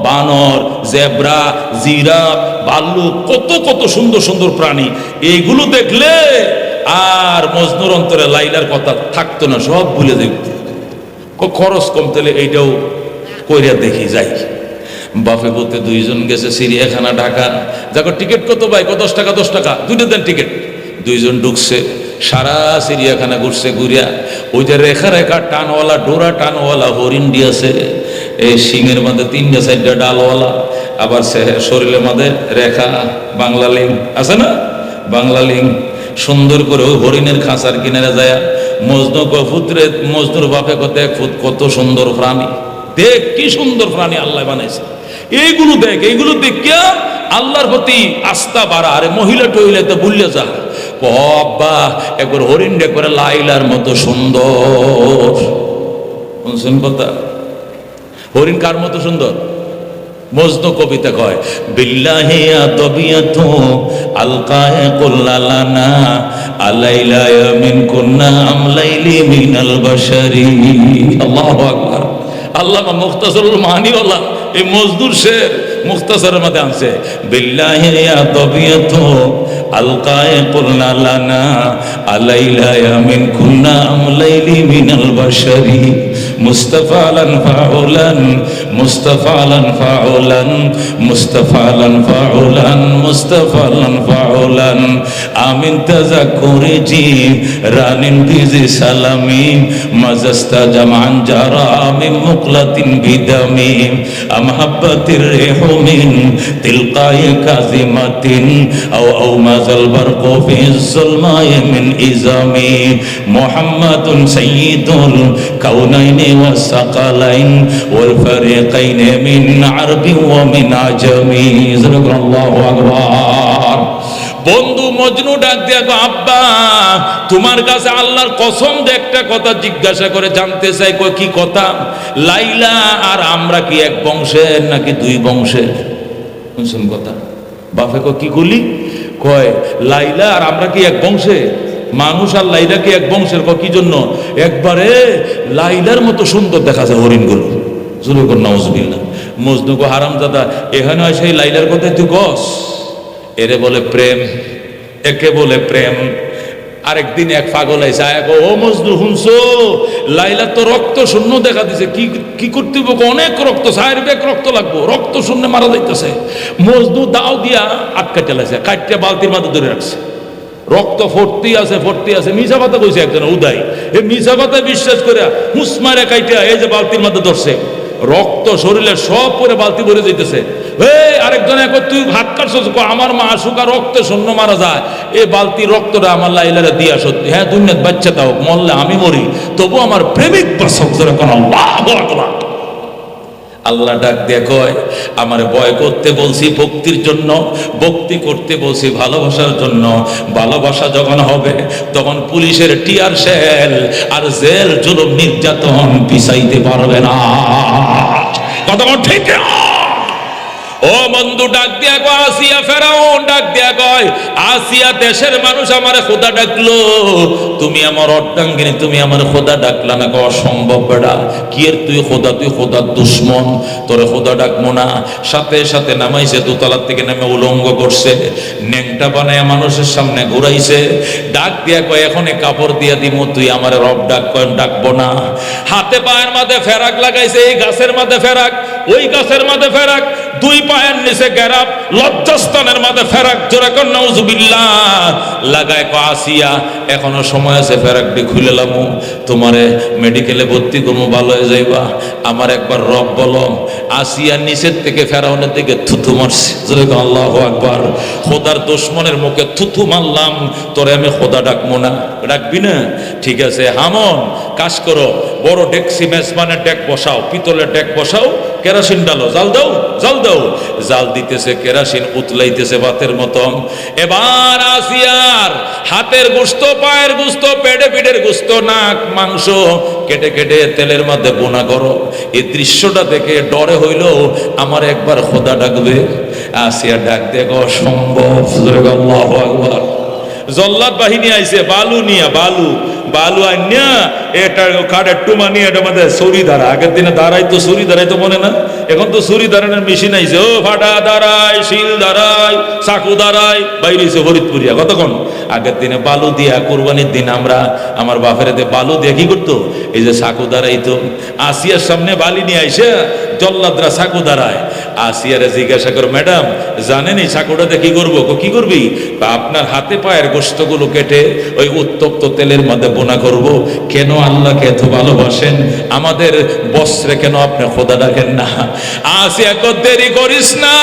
বানর, জেব্রা, জিরাফ, ভাল্লুক, কত কত সুন্দর সুন্দর প্রাণী। এইগুলো দেখলে আর মজনুর অন্তরে লাইলার কথা থাকতো না, সব ভুলে যেত। খরচ কম, তাহলে এইটাও কইরা দেখি যাই। বাপে বলতে 2 জন গেছে চিড়িয়াখানা ঢাকা, দেখো টিকিট কত ভাই? 10 টাকা, 10 টাকা, 2টা দেন টিকিট। 2 জন ঢুকছে, সারা চিড়িয়াখানা ঘুরছে, ঘুরিয়া ওই যে রেখা রেখা টানওয়ালা, ডোরা টানওয়ালা হরিণ দিয়েছে, এই সিংয়ের মধ্যে 3টা 4টা ডালওয়ালা, আবার শরীরের মধ্যে রেখা বাংলা লিং আছে না, বাংলা লিং। সুন্দর করে ওই হরিণের খাঁচার কিনারে যায় মজনু কপুত্রে, মজনুর বাপে দেখ কত সুন্দর প্রাণী, দেখ কি সুন্দর প্রাণী আল্লাহ বানাইছে। এইগুলো দেখ, এইগুলো দেখিয়া আল্লাহর প্রতি আস্থা বাড়া। আরে মহিলা টহিলা তো ভুলিয়া যা, বাবা একবার হরিণ করে লাইলার মতো সুন্দর। শুন কথা, হরিণ কার মতো সুন্দর? মজনু কবিতা কয়, বিল্লাহি আতবিয়াতু আলকায়ে কুল্লালানা আলাইলা মিন কুন্না আমলাইলি মিনাল বাশারি। আল্লাহু আকবার। আল্লামা মুখতাসারুল মানিওয়ালা এই মজদুর শের মুখতাসারের মধ্যে আনছে, বিল্লাহি আতবিয়াতু আলকায়ে কুল্লালানা আলাইলা মিন কুন্না আমলাইলি মিনাল বাশারি মুস্তাফালান ফাউলান মুস্তাফালান ফাউলান মুস্তাফালান ফাউলান মুস্তাফালান ফাউলান আমিন তাযাক্কুরি জি রানিন বিজি সালামি মাজাস্তা জামান জারা মিন মুকলাতিন বিদামি আমহাব্বাতির রিহুমিন তিলকায়ে কাযিমাতিন আও মাযাল বারকু ফি যুলমায়ে মিন ইজামি মুহাম্মাদুন সাইয়্যিদুল কাউনাইনি والثقلين والفريقين من عرب ومن عجم الله أكبر। বন্ধু মজনু ডাক দিয়া গো, আব্বা তোমার কাছে আল্লাহর কসম দিয়ে একটা কথা জিজ্ঞাসা করে জানতে চাই। কই কি কথা? লাইলা আর আমরা কি এক বংশের নাকি 2 বংশের? শুনছেন কথা? বাপে কয় কি কইলি? কয় লাইলা আর আমরা কি এক বংশের? মানুষ আর লাইলা কি এক বংশের? কি জন্য? একবারে লাইলার মতো সুন্দর দেখা যায় হরিণগুলো। জুলুম কর নাউজুবিল্লাহ। মজনু গো হারামজাদা, এখানে হয় সেই লাইলার কথাই তুই কস? এরে বলে প্রেম, একে বলে প্রেম। আরেকদিন এক পাগল আইসা ও মজনু শুনছো লাইলা তো রক্ত শূন্য দেখা দিছে, কি করতে হবে? অনেক রক্ত, 4 ব্যাগ রক্ত লাগবো, রক্ত শূন্য মারা যাইতেছে। মজনু দাও দিয়া আটকা চালাইছে, কাটটা বালতির মাঝে ধরে রাখছে, রক্ত ভর্তি আছে ভর্তি আছে। মিছা কথা কইছে একজন উদয়, এই মিছা কথা বিশ্বাস করে হুসমারে কাইটা এই যে বালতির মধ্যে ধরছে, রক্ত শরীরে সব পরে বালতি ভরে যাইতেছে। আরেকজন তুই ভাত কাটছস, আমার মা শুকা রক্ত শূন্য মারা যায়, এই বালতির রক্তটা আমার লাইলারে দিয়া সত্যি। হ্যাঁ দুনিয়াত বাচ্চা দাও, মরলে আমি মরি, তবু আমার প্রেমিক বাসক ধরে কোন আল্লাহ ডাক দিয়ে কয়, আমার ভয় করতে বলছি ভক্তির জন্য, ভক্তি করতে বলছি ভালোবাসার জন্য। ভালোবাসা যখন হবে তখন পুলিশের টিয়ার শেল আর জেল জুলুম নির্যাতন পিছাইতে পারবে না। কতক্ষণ ঠিক? ও বন্ধু ডাক দিয়া কয়, আসিয়া ফেরাউন ডাক দিয়া কয়, আসিয়া দেশের মানুষ আমারে খোদা ডাকলো, তুমি আমার অর্ধাঙ্গিনী, তুমি আমার খোদা ডাকলা না? অসম্ভব বেড়া, কি এর তুই খোদা? তুই খোদার দুশ্মন, তোরে খোদা ডাকবো না। সাথে সাথে নামাইছে, দোতলার থেকে নেমে উলঙ্গ করছে, ন্যাংটা বানায় মানুষের সামনে ঘুরাইছে। ডাক দিয়া কয়, এখন কাপড় দিয়া দিমু, তুই আমার রব ডাক? কয় ডাকবো না। হাতে পায়ের মাঝে ফেরাক লাগাইছে, এই গাছের মাঝে ফেরাক, ওই গাছের মাঝে ফেরাক, 2 পায়ের নিচে গেরাপ, লজ্জাস্থানের মাঝে ফেরাক। জোরে কর নাউজুবিল্লাহ। লাগায় কয়, আসিয়া এখনো সময় আছে, ফেরাকটি খুলে লামু, তোমারে মেডিকেলে ভর্তি করবো, ভালো হয়ে যাইবা। আমার একবার রব বলো। আসিয়া নিচের থেকে ফেরাউনের দিকে থুথু মারছে। জোরে কর আল্লাহু আকবার। খোদার দুশমনের মুখে থুথু মারলাম, তোরে আমি খোদা ডাকবো না। ডাকবি না? ঠিক আছে, হামন কাজ করো, বড় ডেকসি মেজবানের ডেক বসাও, পিতলের ডেক বসাও, কেরোসিন ডালো, জাল দাও, জাল দাও। জাল দিতেছে, কেরোসিন উতলাইতেছে ভাতের মতো। এবার আসিয়ার হাতের গোস্ত, পায়ের গোস্ত, পেটে পিঠের গোস্ত, নাক মাংস কেটে কেটে তেলের মধ্যে বোনা করো। এই দৃশ্যটা দেখে ডরে হইল আমার একবার খোদা ডাকবে। আসিয়া ডাক দেখো সম্ভব। আল্লাহু আকবার। জল্লাদ বাহিনী আইছে বালু নিয়া, বালু বালু আইনা এটা কাঠের টুমা নিয়ে এটা মধ্যে ছুরি দাঁড়া। আগের দিনে দাঁড়াইতো, ছুরি দাঁড়াইতো মনে না? এখন তো ছুরি দাঁড়ানোর মেশিন আইছে। ও ফাটা দাঁড়ায়, শিল দাঁড়ায়, চাকু দাঁড়ায়, বাইরেছে ফরিদপুরিয়া। কতক্ষণ আগের দিনে বালু দিয়া, কোরবানির দিন আমরা আমার বাপের বালু দিয়ে কি করতো, এই যে চাকু দাঁড়াইতো। আসিয়ার সামনে বালি নিয়ে আইসে জল্লাদরা চাকু দাঁড়ায়। আসিয়ারে জিজ্ঞাসা করো, ম্যাডাম জানেন এই চাকুটাতে কি করবো? কি করবি? আপনার হাতে পায়ের গোশতগুলো কেটে ওই উত্তপ্ত তেলের মধ্যে বোনা করব। কেন আল্লাহকে এত ভালোবাসেন, আমাদের বস্ত্রে কেন আপনি খোদা ডাকেন না? আসিয়া কো দেরি করিস না,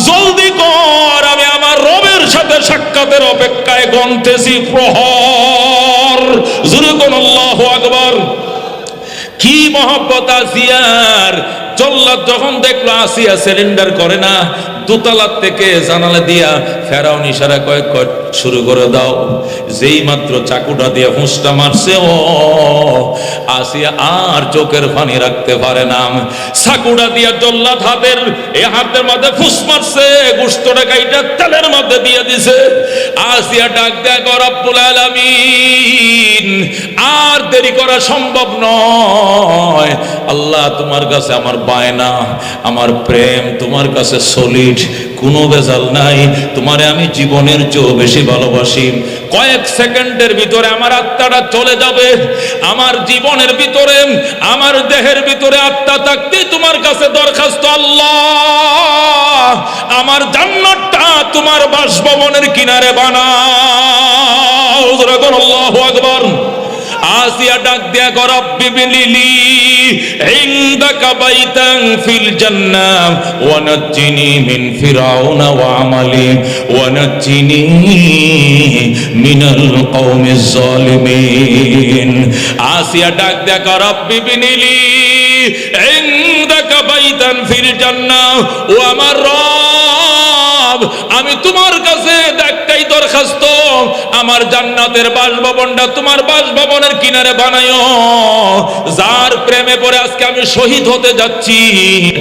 জলদি কর, আমি আমার রবের সাথে সাক্ষাতের অপেক্ষায় গন্তেছি প্রহর। জোরে কোন আল্লাহু আকবার। কি মহব্বত আসিয়ার! জল্লাদ যখন দেখলো আসিয়া সিলিন্ডার করে না, দোতলার থেকে জানালা দিয়া ফেরাউন ইশারা কয়েক শুরু করে দাও। যেই মাত্র চাকুটা দিয়ে হুঁসটা মারছে, ও আসিয়া আর চোখের পানি রাখতে পারে না। চাকুটা দিয়া জল্লাদ হাতের মধ্যে ফুস মারছে, গোশতটা কাইটা তেলের মধ্যে দিয়ে দিছে। আসিয়া ডাক দেয়, রব্বুল আলামিন, আর দেরি করা সম্ভব নয়। আল্লাহ তোমার কাছে আমার বায়না, আমার প্রেম তোমার কাছে সলিড, কোনো ভেজাল নাই। তোমারে আমি জীবনের চেয়েও বেশি ভালোবাসি। কয়েক সেকেন্ডের ভিতরে আমার আত্মাটা চলে যাবে। আমার জীবনের ভিতরে, আমার দেহের ভিতরে আত্মা থাকতে তোমার কাছে দরখাস্ত, আল্লাহ আমার জান্নাতটা তোমার বাসভবনের কিনারে বানাও। আল্লাহু আকবার। আসিয়া ডাক দিয়া কর, রব্বি বিলিলি ইনদাকা বাইতান ফিল জান্নাহ ওয়া নাজ্জিনি মিন ফিরাউনা ওয়া আমালি ওয়া নাজ্জিনি মিনাল কওমিজ জালিমিন। আসিয়া ডাক দিয়া কর, রব্বি বিলিলি ইনদাকা বাইতান ফিল জান্নাহ, ও আমার রব, আমি তোমার কাছে একটাই দরখাস্ত, আমার জান্নাতের বাসভবনটা তোমার বাসভবনের কিনারে বানায়ো। যার প্রেমে পড়ে আজকে আমি শহীদ হতে যাচ্ছি,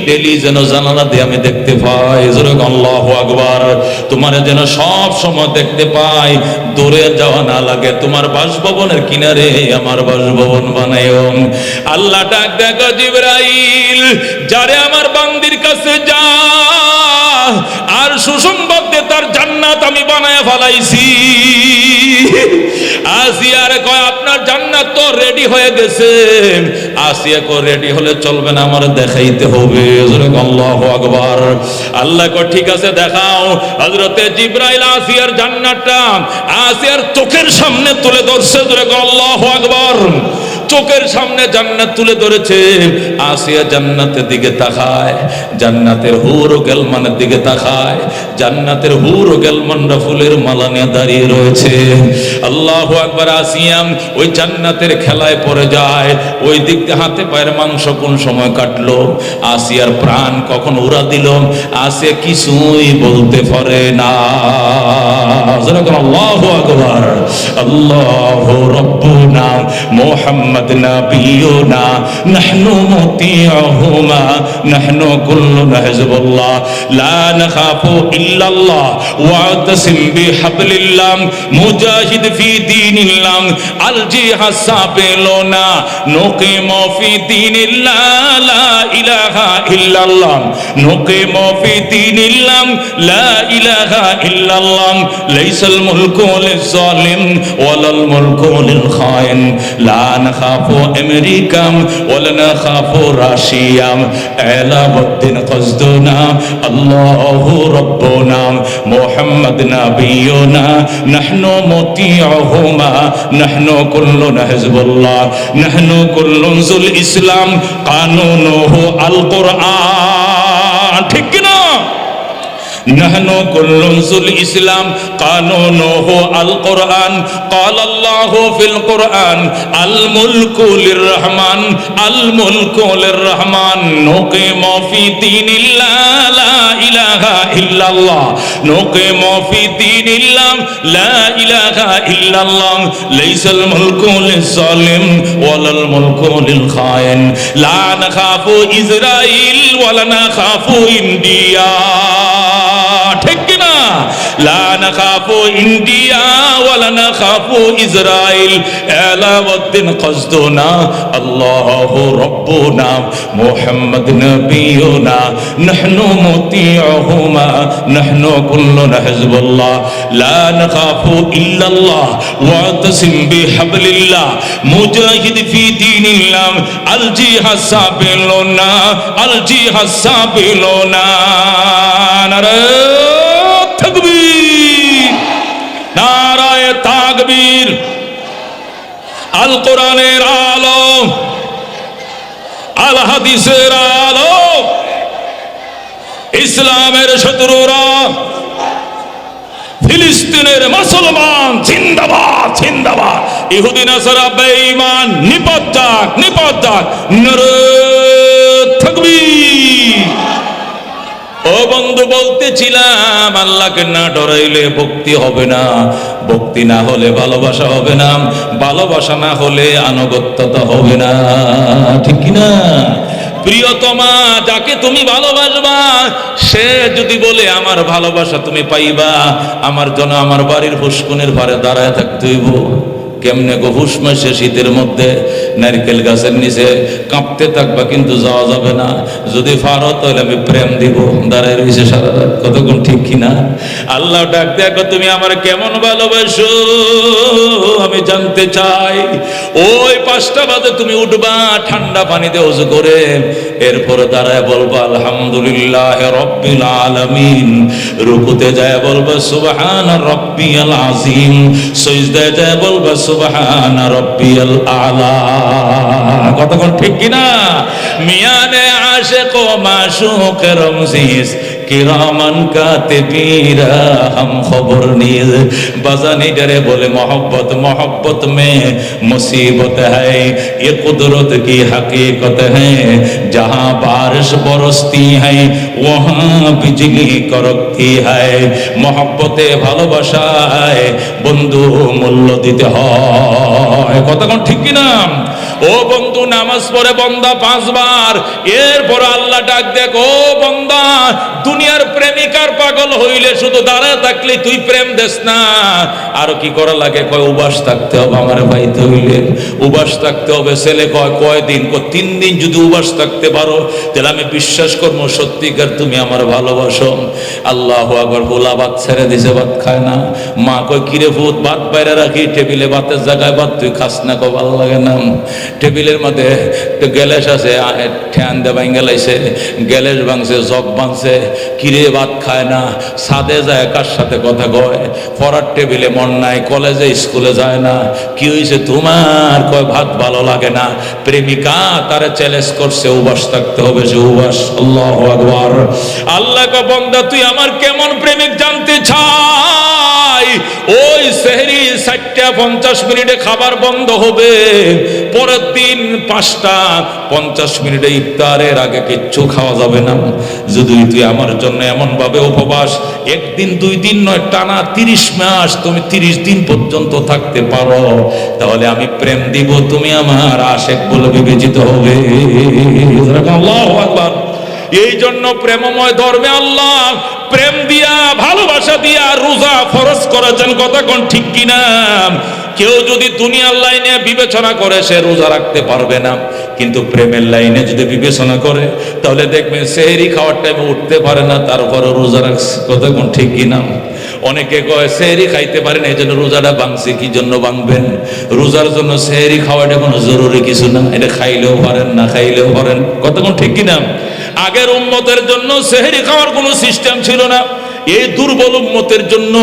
ডেলি যেন জানালা দিয়ে আমি দেখতে পাই। জোরে আল্লাহু আকবার। তোমার যেন সব সময় দেখতে পাই, দূরে যাওয়া না লাগে, তোমার বাসভবনের কিনারে আমার বাসভবন বানায়ো। আল্লাহ ডাক দেখো, জিবরাইল, যারে আমার বান্দির কাছে যা আর সুসংবাদ দে, তার জান্নাত আমি বানায় ফেলাইছি। আসিয়ার কয়, আপনার জান্নাত তো রেডি হয়ে গেছে। আসিয়া কয়, রেডি হলে চলবে না, আমার দেখাইতে হবে। আল্লাহু আকবার। আল্লাহ কয়, ঠিক আছে দেখাও। হযরতে জিবরাইল আসিয়ার জান্নাতটা আসিয়ার চোখের সামনে তুলে ধরছে। আল্লাহু আকবার। চোখের সামনে জান্নাত তুলে ধরেছে। আসিয়া জান্নাতের দিকে তাকায়, জান্নাতের হুর ও গেলমানের দিকে তাকায়। জান্নাতের হুর ও গেলমানরা ফুলের মালা নিয়ে দাঁড়িয়ে রয়েছে। আল্লাহু আকবার। আসিয়া ওই জান্নাতের খেলায় পড়ে যায়। ওই দিক দিয়ে হাতে পায়ের মাংস কোন সময় কাটলো, আসিয়ার প্রাণ কখন উড়া দিল, আসিয়া কিছুই বলতে পারে না। আল্লাহু আকবার। আল্লাহু রাব্বুনা মুহাম্মদ নাবিয়ুনা নাহনু মুতিউহুমা নাহনু কুল্লুনা হিজবুল্লাহ লা নাখাফু ইল্লাল্লাহ ওয়াতাসিম বিহাবলিল্লাহ মুজাহিদ ফি দীনিল্লাহ আল জিহাদ সাবিলুনা নুকিমু ফি দীনিল্লাহ লা ইলাহা ইল্লাল্লাহ নুকিমু ফি দীনিল্লাহ লা ইলাহা ইল্লাল্লাহ লাইসাল মুলকু লিজ-জালিম ওয়ালাল মুলকু লিল খাইন লা নাখাফু আমেরিকা ওয়ালা নাখাফু রাশিয়া আলাউদ্দিন কসদুনা আল্লাহু রাব্বুনা মুহাম্মদ নাবিয়ুনা নাহনু মুতিউহুমা নাহনু কুল্লুনা হিজবুল্লাহ নাহনু কুল্লুন যুল ইসলাম কানুনুহু আল কুরআন। ঠিক না? নাহনু কুল্লুল ইসলাম কানুনুহু আল কোরআন قال الله في القرآن الملك للرحمن الملك للرحمن نقيم في دين الله لا إله إلا الله نقيم في دين الله لا إله إلا الله ليس الملك للظالم ولا الملك للخائن لا نخاف إسرائيل ولا نخاف إنديا ঠিক কিনা লা নাখাফু ইন্ডিয়া ওয়ালা নাখাফু ইসরাইল আলাউদ্দিন কসদুনা আল্লাহু রাব্বুনা মুহাম্মদ নবিয়ুনা নাহনু মুতিউহুমা নাহনু কুল্লুনা হিজবুল্লাহ লা নাখাফু ইল্লাল্লাহ ওয়াতাসিম বিহাবলিল্লাহ মুজাহিদ ফি দীনিল্লাহ আল জিহাদ সাবিলুনা আল জিহাদ সাবিলুনা নারে তাকবীর নারায়ে তাকবীর আল কোরআনের আলো আল হাদিসের আলো ইসলামের শত্রুরা ফিলিস্তিনের মুসলমান জিন্দাবাদ জিন্দাবাদ ইহুদি নাসারা বেঈমান নিপাত যাক নারে তাকবীর ও বন্ধু বলতেছিলাম আল্লাহকে না ডরাইলে ভক্তি হবে না, ভক্তি না হলে ভালোবাসা হবে না, ভালোবাসা না হলে আনুগত্যতা হবে না, ঠিক কি না? প্রিয়তমা যাকে তুমি ভালোবাসবা সে যদি বলে আমার ভালোবাসা তুমি পাইবা, আমার জন্য আমার বাড়ির ফুসকুনের পারে দাঁড়ায় থাকতে হইব। কেমনে গো হুশ মাসে শীতের মধ্যে নারকেল গাছের নিচে কাঁপতে থাকবা, কিন্তু যাওয়া যাবে না। যদি ফারো তাহলে আমি প্রেম দিব, দাঁড়ায় রয়েছে সারা রাত, কতক্ষণ, ঠিক কিনা? আল্লাহ ডাক দেখো তুমি আমার কেমন ভালোবাসো আমি জানতে চাই। ওই 5টা বাজে তুমি উঠবা ঠান্ডা পানিতে ওযু করে, এরপরে দাঁড়ায় বলবা আলহামদুলিল্লাহ রব্বিল আলামিন, রুকুতে যায় বলবা সুবহান রব্বিয়াল আযীম, সিজদায় যায় বলবা সুবহান রব্বিয়াল আলা। কতক্ষণ, ঠিক কিনা? মিয়ানে আশিক ও মাশুক রমজিস কিরামান কাতিবিরা हम खबर नीज बजानी डरे बोले मोहब्बत मोहब्बत में मुसीबत है, ये कुदरत की हकीकत है, जहाँ बारिश बरसती है वहाँ बिजली कड़कती है। मोहब्बते ভালোবাসায় বন্ধু মূল্য দিতে হয়। কতক্ষণ, ঠিক কিনা? ও বন্ধু নামাজ পড়ে বন্দা 5 বার, এরপর আল্লাহ ডাক দেখ ও বন্দা দুনিয়ার প্রেমিকার পাগল হইলে শুধু দাঁড়ায় থাকলে তুই প্রেম দেস না, আর কি করা লাগে? কয় উবাস থাকতে হবে, আমার পাইতে হইলে উবাস থাকতে হবে। ছেলে কয় কয়দিন? 3 দিন যদি উবাস থাকতে পারো তাহলে আমি বিশ্বাস করবো সত্যিকার তুমি আমার ভালোবাসো। আল্লাহু আকবার। গোলা ভাত ছেড়ে দিছে, ভাত খায় না। মা কয় কিরে ভূত, ভাত বাইরে রাখি, টেবিলে ভাতের জায়গায় ভাত তুই খাস না, কয় ভালো লাগে না। টেবিলের মধ্যে গ্যালেস আছে, ঠ্যান দে ভাঙ্গে লাইছে, গ্যালেস ভাঙছে, জগ ভাঙছে, কিরে ভাত খায় না। সাদে যায় কার সাথে কথা কয়, পড়ার টেবিলে মন নাই, কলেজে স্কুলে যায় না। কি হয়েছে তোমার? কয় ভাত ভালো লাগে না। প্রেমিকা তারে চ্যালেঞ্জ করছে উবাস থাকতে হবে, যে উবাস। আল্লাহু আকবার। আল্লাহ কয় বান্দা তুই আমার কেমন প্রেমিক জানতে চাই? ওই সেহরি 4:50 খাবার বন্ধ হবে, পরের দিন 5:50 ইফতারের আগে কিচ্ছু খাওয়া যাবে না। যদি তুই আমার জন্য এমন ভাবে উপবাস 1 দিন 2 দিন নয়, টানা 30 মাস তুমি 30 দিন পর্যন্ত থাকতে পারো, তাহলে আমি প্রেম দিব, তুমি আমার আশিক বলে বিবেচিত হবে। আল্লাহু আকবার। এই জন্য প্রেমময় ধর্মে আল্লাহ প্রেম দিয়া, ভালোবাসা দিয়া রোজা ফরজ করেছেন। কতক্ষণ, ঠিক কিনা? কেউ যদি দুনিয়ার লাইনে বিবেচনা করে সে রোজা রাখতে পারবে না, কিন্তু প্রেমের লাইনে যদি বিবেচনা করে তাহলে দেখবেন সেহরি খাওয়ার টাইমে উঠতে পারে না, তারপরে রোজা রাখছে। কতক্ষণ, ঠিক কিনা? অনেকে কয় সেহরি খাইতে পারেন এই জন্য রোজাটা ভাঙছে। কি জন্য ভাঙবেন? রোজার জন্য সেহরি খাওয়াটা কোনো জরুরি কিছু না, এটা খাইলেও পারেন না খাইলেও পারেন। কতক্ষণ, ঠিক কিনা? আগের উম্মতের জন্য সেহরি খাওয়ার কোনো সিস্টেম ছিল না। এই দুর্বল উম্মতের জন্য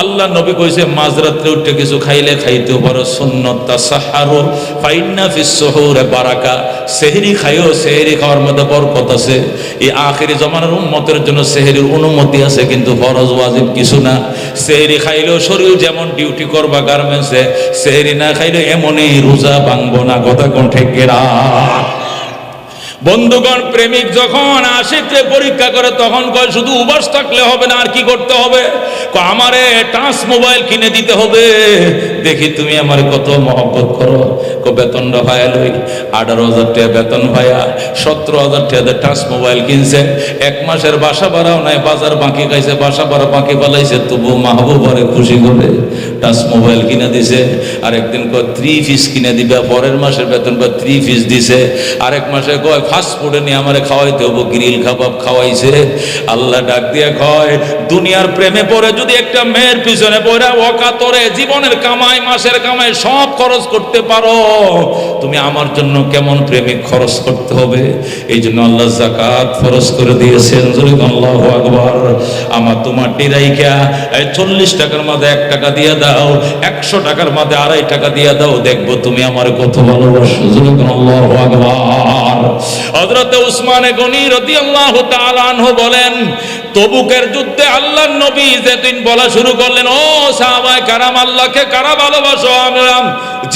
আল্লাহ নবী কইছে মাঝরাত্রে উঠে কিছু খাইলে খাইতেও পারো, সুন্নাত তাসাহারু ফাইন্না ফিস সুহুরে বারাকা, সেহরি খাইও, সেহরি খাওয়ার মধ্যে বরকত আছে। এই আখিরি জামানার উম্মতের জন্য সেহরির অনুমতি আছে, কিন্তু ফরজ ওয়াজিব কিছু না। সেহরি খাইলেও শরীর যেমন ডিউটি করবা গার্মেন্টসে, সেহরি না খাইলে এমনই রোজা ভাঙবো না। কথা কোন ঠিক কিনা? বন্ধুগণ, প্রেমিক যখন আশিককে পরীক্ষা করে তখন কয় শুধু উবাস থাকলে হবে না, আর কি করতে হবে? আমারে টাচ মোবাইল কিনে দিতে হবে। দেখি তুমি আমার কত মহব্বত করো। বেতনটা ভাইয়া লই, 18,000 টাকা বেতন ভাইয়া, 17,000 টাকা টাচ মোবাইল কিনছে। 1 মাসের বাসা ভাড়াও নাই, বাজার বাকি খাইছে, বাসা ভাড়া বাকি পালাইছে, তবু মাহবুবারে খুশি করে টাচ মোবাইল কিনে দিছে। আরেকদিন কয় 3 পিস কিনে দিবে, পরের মাসের বেতন কয় 3 পিস দিছে। আরেক মাসে কয় ফাস্ট ফুডে নিয়ে আমারে খাওয়াইতে হবো, গ্রিল কাবাব খাওয়াইছে। আল্লাহ ডাক দিয়ে কয় দুনিয়ার প্রেমে পড়ে যদি একটা মেয়ের পিছনে পড়ে অকাতরে জীবনের কামাই, মাসের কামাই সব খরচ করতে পারো, তুমি আমার জন্য কেমন প্রেমিক খরচ করতে হবে? এই জন্য আল্লাহ যাকাত ফরজ করে দিয়েছেন। আল্লাহু আকবার। আমার তোমার ডিরাইকা 40 টাকার মধ্যে 1 টাকা দিয়ে দাও, 100 টাকার মধ্যে 2.5 টাকা দিয়ে দাও, দেখবো তুমি আমার কত ভালোবাসো। আল্লাহু আকবার। হযরত উসমান গনি রাদিয়াল্লাহু তাআলা আনহু বলেন, তবুকের যুদ্ধে আল্লাহর নবী যেদিন বলা শুরু করলেন, ও সাহাবায়ে কেরাম, আল্লাহকে কারা ভালোবাসো? আমরা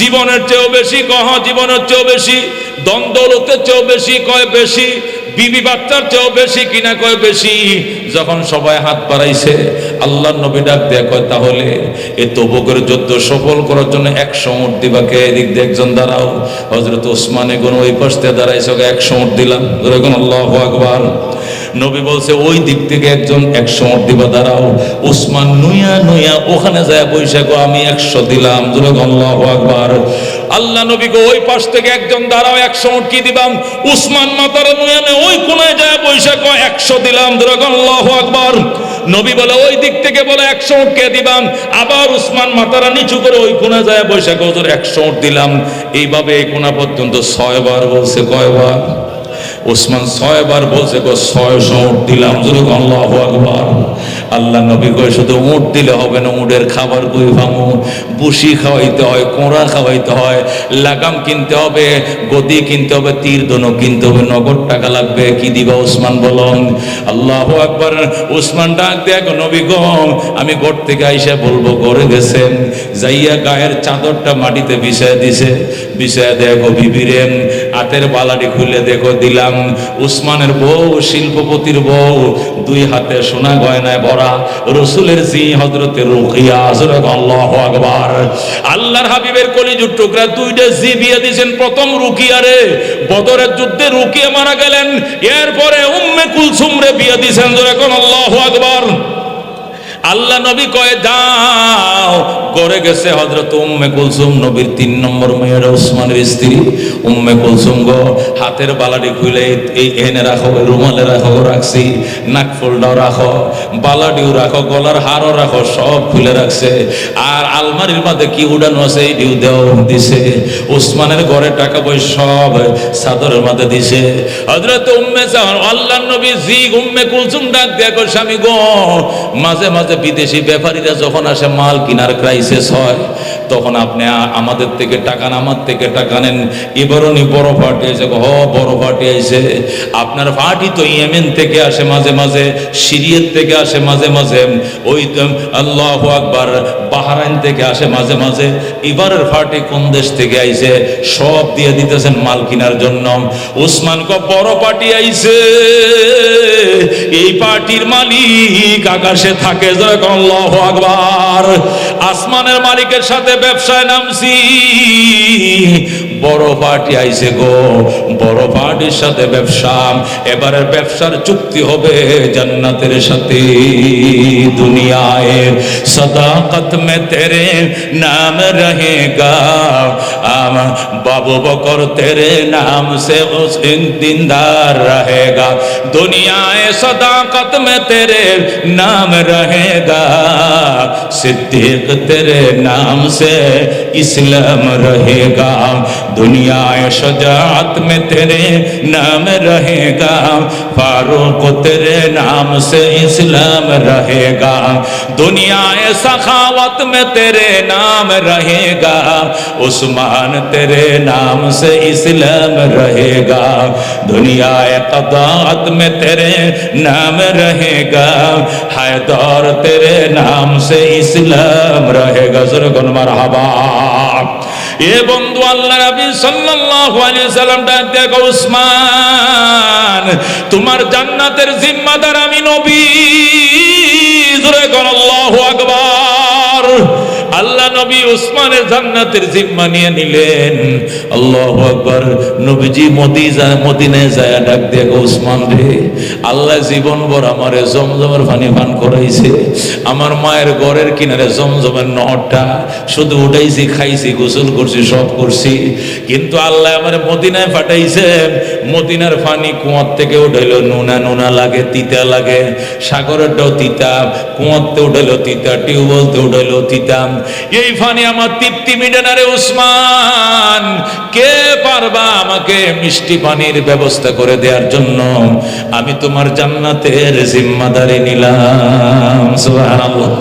জীবনের চেয়েও বেশি। কহ জীবনের চেয়েও বেশি, দ্বন্দ্বলতের চেয়েও বেশি, কয় বেশি, বিবি বাচ্চার চেয়েও বেশি কিনা, কয় বেশি। যখন সবাই হাত বাড়াইছে, আল্লাহর নবী ডাক দেয়া কয় তাহলে এই তবুকের যুদ্ধ সফল করার জন্য 100 উট দিবাকে। এদিক দিয়ে একজন দাঁড়াও। হযরত ওসমান গনি ওই পাশ থেকে দাঁড়াইছে, 100 উট দিলাম। আল্লাহু আকবার। নবী বলছে ওই দিক থেকে একজন 100 উট দিবা, দাঁড়াও। উসমান নুইয়া নুইয়া ওখানে যায় বৈশা গো, আমি 100 দিলাম। আল্লাহু আকবার। আল্লাহ নবী গো ওই পাশ থেকে একজন দাঁড়াও, 100 উট কি দিবাম? উসমান মাতার নুইয়া ওই কোনায় যায় বৈশা গো, 100 দিলাম। আল্লাহু আকবার। নবী বলে ওই দিক থেকে বলে 100 উট কে দিবাম? আবার উসমান মাথারা নিচু করে ওই কোনা যায় বৈশা গো, 100 উট দিলাম। এইভাবে এই কোনা পর্যন্ত 6 বার বলছে। কয়বার? উসমান 6 বার বলছে গো, 600 উট দিলাম। আল্লাহু আকবার। আল্লাহ নবী কয় শুধু উট দিলে হবে না, উটের খাবার কই পামু? বুসি খাওয়াইতে হয়, কোঁড়া খাওয়াইতে হয়, লাগাম কিনতে হবে, গদি কিনতে হবে, তীর ধনুক কিনতে হবে, নগদ টাকা লাগবে। কি দিবা উসমান বলুন? আল্লাহু আকবার। উসমান ডাক দেয়া গো, নবী গো আমি ঘর থেকে আইসা বলবো ঘরে গেছেন, যাইয়া গায়ের চাদরটা মাটিতে বিছায় দিছে। বিছায় দেখো বিবিরে হাতের বালাটি খুলে দেখো দিলাম। উসমানের বউ, শিল্পপতির বউ, 2 হাতে সোনা গয়নায় ভরা, রসুলের জি হযরতে রুকিয়া। আল্লাহু আকবার। আল্লাহর হাবিবের কলিজুর টুকরা 2টা জি বিয়ে দিয়েছেন। প্রথম রুকিয়ারে, বদরের যুদ্ধে রুকিয়া মারা গেলেন, এরপরে উম্মে কুলসুম রে বিয়ে দিয়েছেন। আল্লাহু আকবার। আল্লাহ নবী কয়ে যাও। করে গেছে হযরত উম্মে কুলসুম, নবীর 3 নম্বর মেয়ের উসমানের স্ত্রী। উম্মে কুলসুম গো হাতের বালাটি খুলে এই এনে রাখো, রুমালে রাখো, রাখছি, নাকফুলটাও রাখো, বালাটিও রাখো, গলার হারও রাখো, সব খুলে রাখছে। আর আলমারির মধ্যে কি উড়ানো আছে এই ডিউ দেও দিছে। উসমানের ঘরে টাকা পয়সা সব চাদরের মধ্যে দিছে। হযরত উম্মে আল্লাহর নবী জি উম্মে কুলসুম ডাক দেয়া কই, স্বামী গো মাঝে মাঝে বিদেশি ব্যাপারীরা যখন আসে মাল কিনার ক্রাইসিস হয়, তখন আপনি আমাদের থেকে টাকা নেন, আমার থেকে টাকা নেন। এবারও নি বড় পার্টি আছে। বড় পার্টি আইছে। আপনার পার্টি তো ইয়েমেন থেকে আসে মাঝে মাঝে, সিরিয়ার থেকে আসে মাঝে মাঝে, ওই আল্লাহু আকবার বাহরাইন থেকে আসে মাঝে মাঝে। এবারের পার্টি কোন দেশ থেকে আইছে? সব দিয়ে দিতেছেন মাল কেনার জন্য। উসমান কো বড় পার্টি আইছে, এই পার্টির মালিক আকাশে থাকে। আল্লাহু আকবার। আসমানের মালিকের সাথে ব্যবসায় নামছি, বড় পার্টি আইছে গো, বড় পার্টির সাথে ব্যবসা। এবারের ব্যবসার চুক্তি হবে জান্নাতের সাথে। দুনিয়ায় সদাকত মে তেরে নাম রহেগা, বাবু বকর তেরে নাম সে উস দিনদার রহেগা। দুনিয়ায় সদাকত মে তেরে নাম রহেগা, সিদ্দিক तेरे नाम से इस्लाम रहेगा, दुनिया शजाअत में तेरे नाम रहेगा, फारूक तेरे नाम से इस्लाम रहेगा, दुनिया सखावत में तेरे नाम रहेगा, उस्मान तेरे नाम से इस्लाम रहेगा, दुनिया क़दाअत में तेरे नाम रहेगा, हैदर तेरे नाम से इस्लाम रहेगा। ज़रूर मरहबा। ये बंधु अल्लाह नबी सल्लल्लाहु अलैहि वसल्लम डाक देखो, उस्मान तुम्हार জান্নাতের জিম্মাদার আমি নবী। জোরে বল আল্লাহু আকবার। আল্লাহ নবী উসমানের জান্নাতের জিম্মা নিয়ে নিলেন। আল্লাহু আকবার। নবীজি মদিনায় যায় ডাক দেখো, উসমান রে, আল্লাহ জীবন ভর আমারে জমজমের পানি পান করাইছে, আমার মায়ের ঘরের কিনারে জমজমের নহরটা শুধু উঠাইছি, খাইছি, গোসল করছি, সব করছি, কিন্তু আল্লাহ আমারে মদিনায় পাঠাইছে। মদিনার পানি কুয়ার থেকে উঠাইলো নুনা নুনা লাগে, তিতা লাগে, সাগরেরটাও তিতা, কুয়াতে উঠাইলো তিতা, টিউবওয়েলতে উঠাইলো তিতা। এই পানি আমার তৃপ্তি মিটে না রে উসমান, কে পারবা আমাকে মিষ্টি পানির ব্যবস্থা করে দেওয়ার জন্য? আমি তোমার জান্নাতের জিম্মাদারি নিলাম। সুবহানাল্লাহ।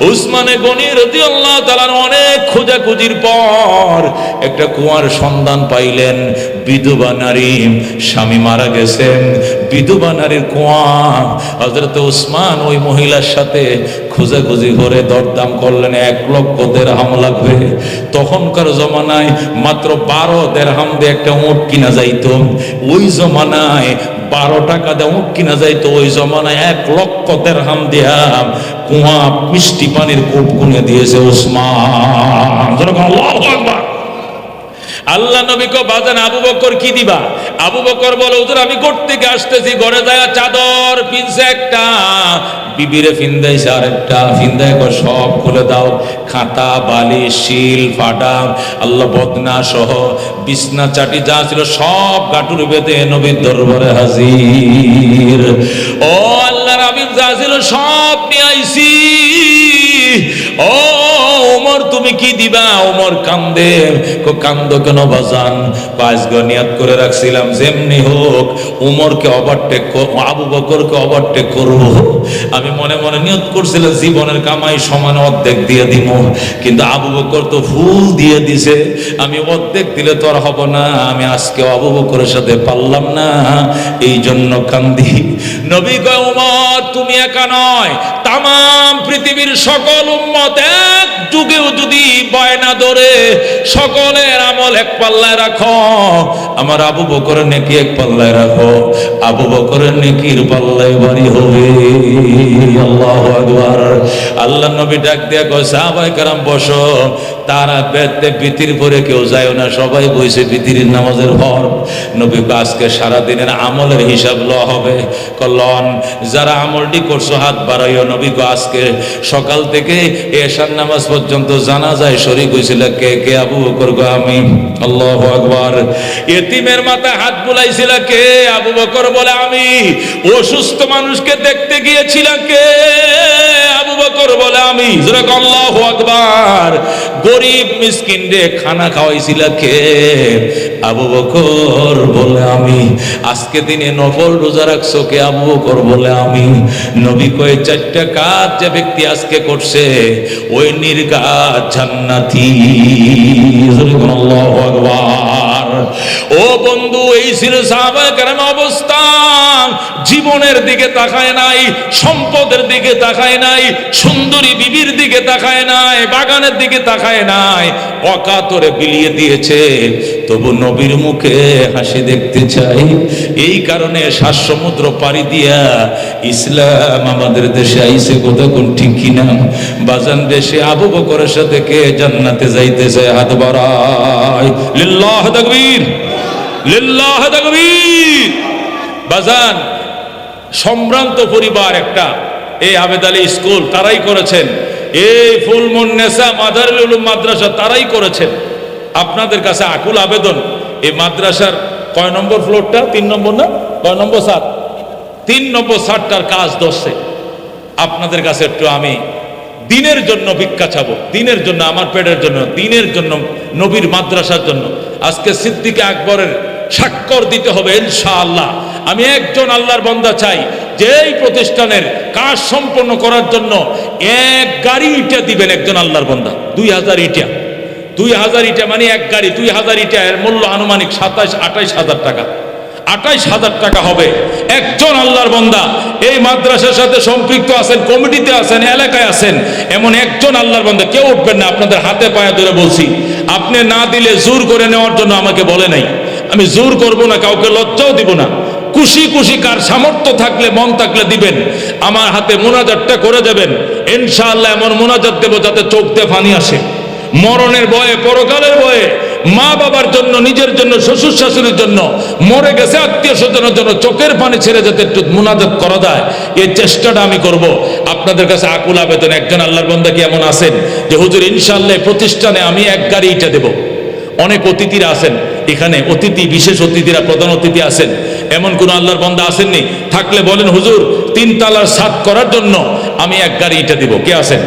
উসমানে গনি রাদিয়াল্লাহু তাআলা অনেক খোঁজাখুঁজির পর একটা কুয়ার সন্ধান পাইলেন। বিধবা নারী, স্বামী মারা গেছেন, বিধবা নারীর কুয়া। হযরত উসমান ওই মহিলার সাথে খোঁজাখুঁজি করে দরদাম করলেন, 1 লক্ষ দিরহাম লাগবে। তখনকার জমানায় মাত্র 12 দিরহাম দিয়ে একটা উট কিনা যাইত। ওই জমানায় 12 টাকা দিয়ে উট কিনা যাইতো। ওই জমানায় 1 লক্ষ দিরহাম দিয়া কুয়া মিষ্টি পানির কূপ কিনে দিয়েছে উসমান। আল্লাহু আকবার। আল্লাহ নবী কো বাজান আবু বকর কি দিবা? আবু বকর বলে, হুজুর আমি কোট থেকে আসতেছি, ঘরে যায় চাদর পিনছে একটা, বিবিরে ফিন্দাইছে আরেকটা, ফিন্দায় কো সব খুলে দাও, খাতা বালিশ শিল ফাটা আল্লাহ বদনা সহ বিছনা চাটি যা ছিল সব গাটুর বেঁধে নবীর দরবারে হাজির। ও আল্লাহর হাবিব যা ছিল সব নিয়ে আইছি। ও ওমর তুমি কি দিবা? ওমর কান্দে। কান্দো কেন বাজান? 5 গনিয়াত করে রাখছিলাম, যেমনি হোক ওমরকে ওভারটেক, আবু বকরকে ওভারটেক করব। আমি মনে মনে নিয়ত করছিলাম জীবনের কামাই সমান অর্ধেক দিয়ে দিব, কিন্তু আবু বকর তো ফুল দিয়ে দিছে, আমি অর্ধেক দিলে তো আর হব না। আমি আজকে আবু বকরের সাথে পারলাম না, এই জন্য কান্দি। নবী কয়, ওমর তুমি একা নয়, তাম পৃথিবীর সকল উম্মত এক যুগেও যদি বয়না ধরে সকলের আমল এক পাল্লায় রাখো, আমার আবু বকরের নেকি এক পাল্লায় রাখো, আবু বকরের নেকির পাল্লায় ভারী হবে। আল্লাহু আকবার। আল্লাহ নবী ডাক দিয়া কয়, সাহাবায়ে কেরাম বসো। তারা বেতে বিতির পরে কেউ যায় না, সবাই বইছে বিতির নামাজের পর। নবী আজকে সারা দিনের আমলের হিসাব লওয়া হবে। কলন যারা আমলটি করছো হাত বাড়াইও। নবী আজকে সকাল থেকে এশার নামাজ পর্যন্ত জানাজায় শরীক হয়েছিল কে কে? আবু বকর গো আমি। আল্লাহু আকবার। এতিমের মাথায় হাত বুলাইছিল কে? আবু বকর বলে আমি। অসুস্থ মানুষকে দেখতে গিয়েছিল কে? আবু বকর বলে আমি। আল্লাহু আকবার। গরিব মিসকিন রে খানা খাওয়াইছিল কে? আবু বকর বলে আমি। আজকে দিনে নফল রোজা রাখছো কে? আবু বকর বলে আমি। নবী কয়ে 4টা কাজ যে ব্যক্তি আজকে করছে ওই নির্ঘাত জান্নাতি। আল্লাহু আকবার। ও বন্ধু, এই ছিল সাহাবায়ে কেরাম অবস্থান। জীবনের দিকে তাকায় নাই, সম্পদের দিকে তাকায় নাই, সুন্দরী বিবির দিকে তাকায় নাই, বাগানের দিকে তাকায় নাই, অকাতরে বিলিয়ে দিয়েছে। তবু নবীর মুখে হাসি দেখতে চাই। এই কারণে 7 সমুদ্র পাড়ি দিয়া ইসলাম আমাদের দেশে আইছে। কথা কোন ঠিক কিনা? বাজান দেশে আবু বকরের সাথে কে জান্নাতে যাইতে চায়? হাত বাড়ায়। লিল্লাহ তাকবীর, লিল্লাহ তাকবীর। বাজান সম্ভ্রান্ত পরিবার একটা, এই আবেদ আলী স্কুল তারাই করেছেন, এই ফুলমুন্নেসা মাদারুল উলুম মাদ্রাসা তারাই করেছেন। আপনাদের কাছে আকুল আবেদন, এই মাদ্রাসার কয় নম্বর ফ্লোরটা? 3 নম্বর না? কয় নম্বর? 7। 3 নম্বর 7টার কাজ ধরছে। আপনাদের কাছে একটু আমি দিনের জন্য ভিক্ষা চাবো, দিনের জন্য, আমার পেটের জন্য, দিনের জন্য, নবীর মাদ্রাসার জন্য। আজকে সিদ্দিক আকবরের স্বাক্ষর দিতে হবে ইনশাআল্লাহ। আমি একজন আল্লাহর বান্দা চাই যে এই প্রতিষ্ঠানের কাজ সম্পন্ন করার জন্য এক গাড়ি ইটা দিবেন একজন আল্লাহর বান্দা। 2000 ইটা, 2000 ইটা মানে এক গাড়ি, 2000 ইটা এর মূল্য আনুমানিক 27-28 হাজার টাকা। 28,000 টাকা হবে। একজন আল্লাহর বান্দা এই মাদ্রাসার সাথে সম্পৃক্ত আছেন, কমিটিতে আছেন, এলাকায় আছেন, এমন একজন আল্লাহর বান্দা, কেউ উঠবেন না, আপনাদের হাতে পায়ে ধরে বলছি। আপনি না দিলে জোর করে নেওয়ার জন্য আমাকে বলে নাই, আমি জোর করব না, কাউকে লজ্জাও দিব না। খুশি খুশি কার সামর্থ্য থাকলে, মন থাকলে দিবেন, আমার হাতে মোনাজাতটা করে দেবেন ইনশাআল্লাহ। এমন মোনাজাত দেব যাতে চোখ দিয়ে পানি আসে। মরণের ভয়ে, পরকালের ভয়ে, মা বাবার জন্য, নিজের জন্য, শ্বশুর শাশুড়ির জন্য, মরে গেছে আত্মীয় স্বজনের জন্য চোখের পানি ছেড়ে যাতে একটু মুনাজাত করা যায়, এই চেষ্টাটা আমি করব। আপনাদের কাছে আকুল আবেদন, একজন আল্লাহর বান্দা কি এমন আছেন যে হুজুর ইনশাআল্লাহ প্রতিষ্ঠানে আমি এক গাড়ি ইটা দেব? অনেক অতিথিরা আছেন এখানে, অতিথি, বিশেষ অতিথিরা, প্রধান অতিথি আছেন, এমন কোন আল্লাহর বান্দা আসেননি? থাকলে বলেন হুজুর 3 তলার ছাদ করার জন্য আমি এক গাড়ি ইটা দিব। কে আছেন?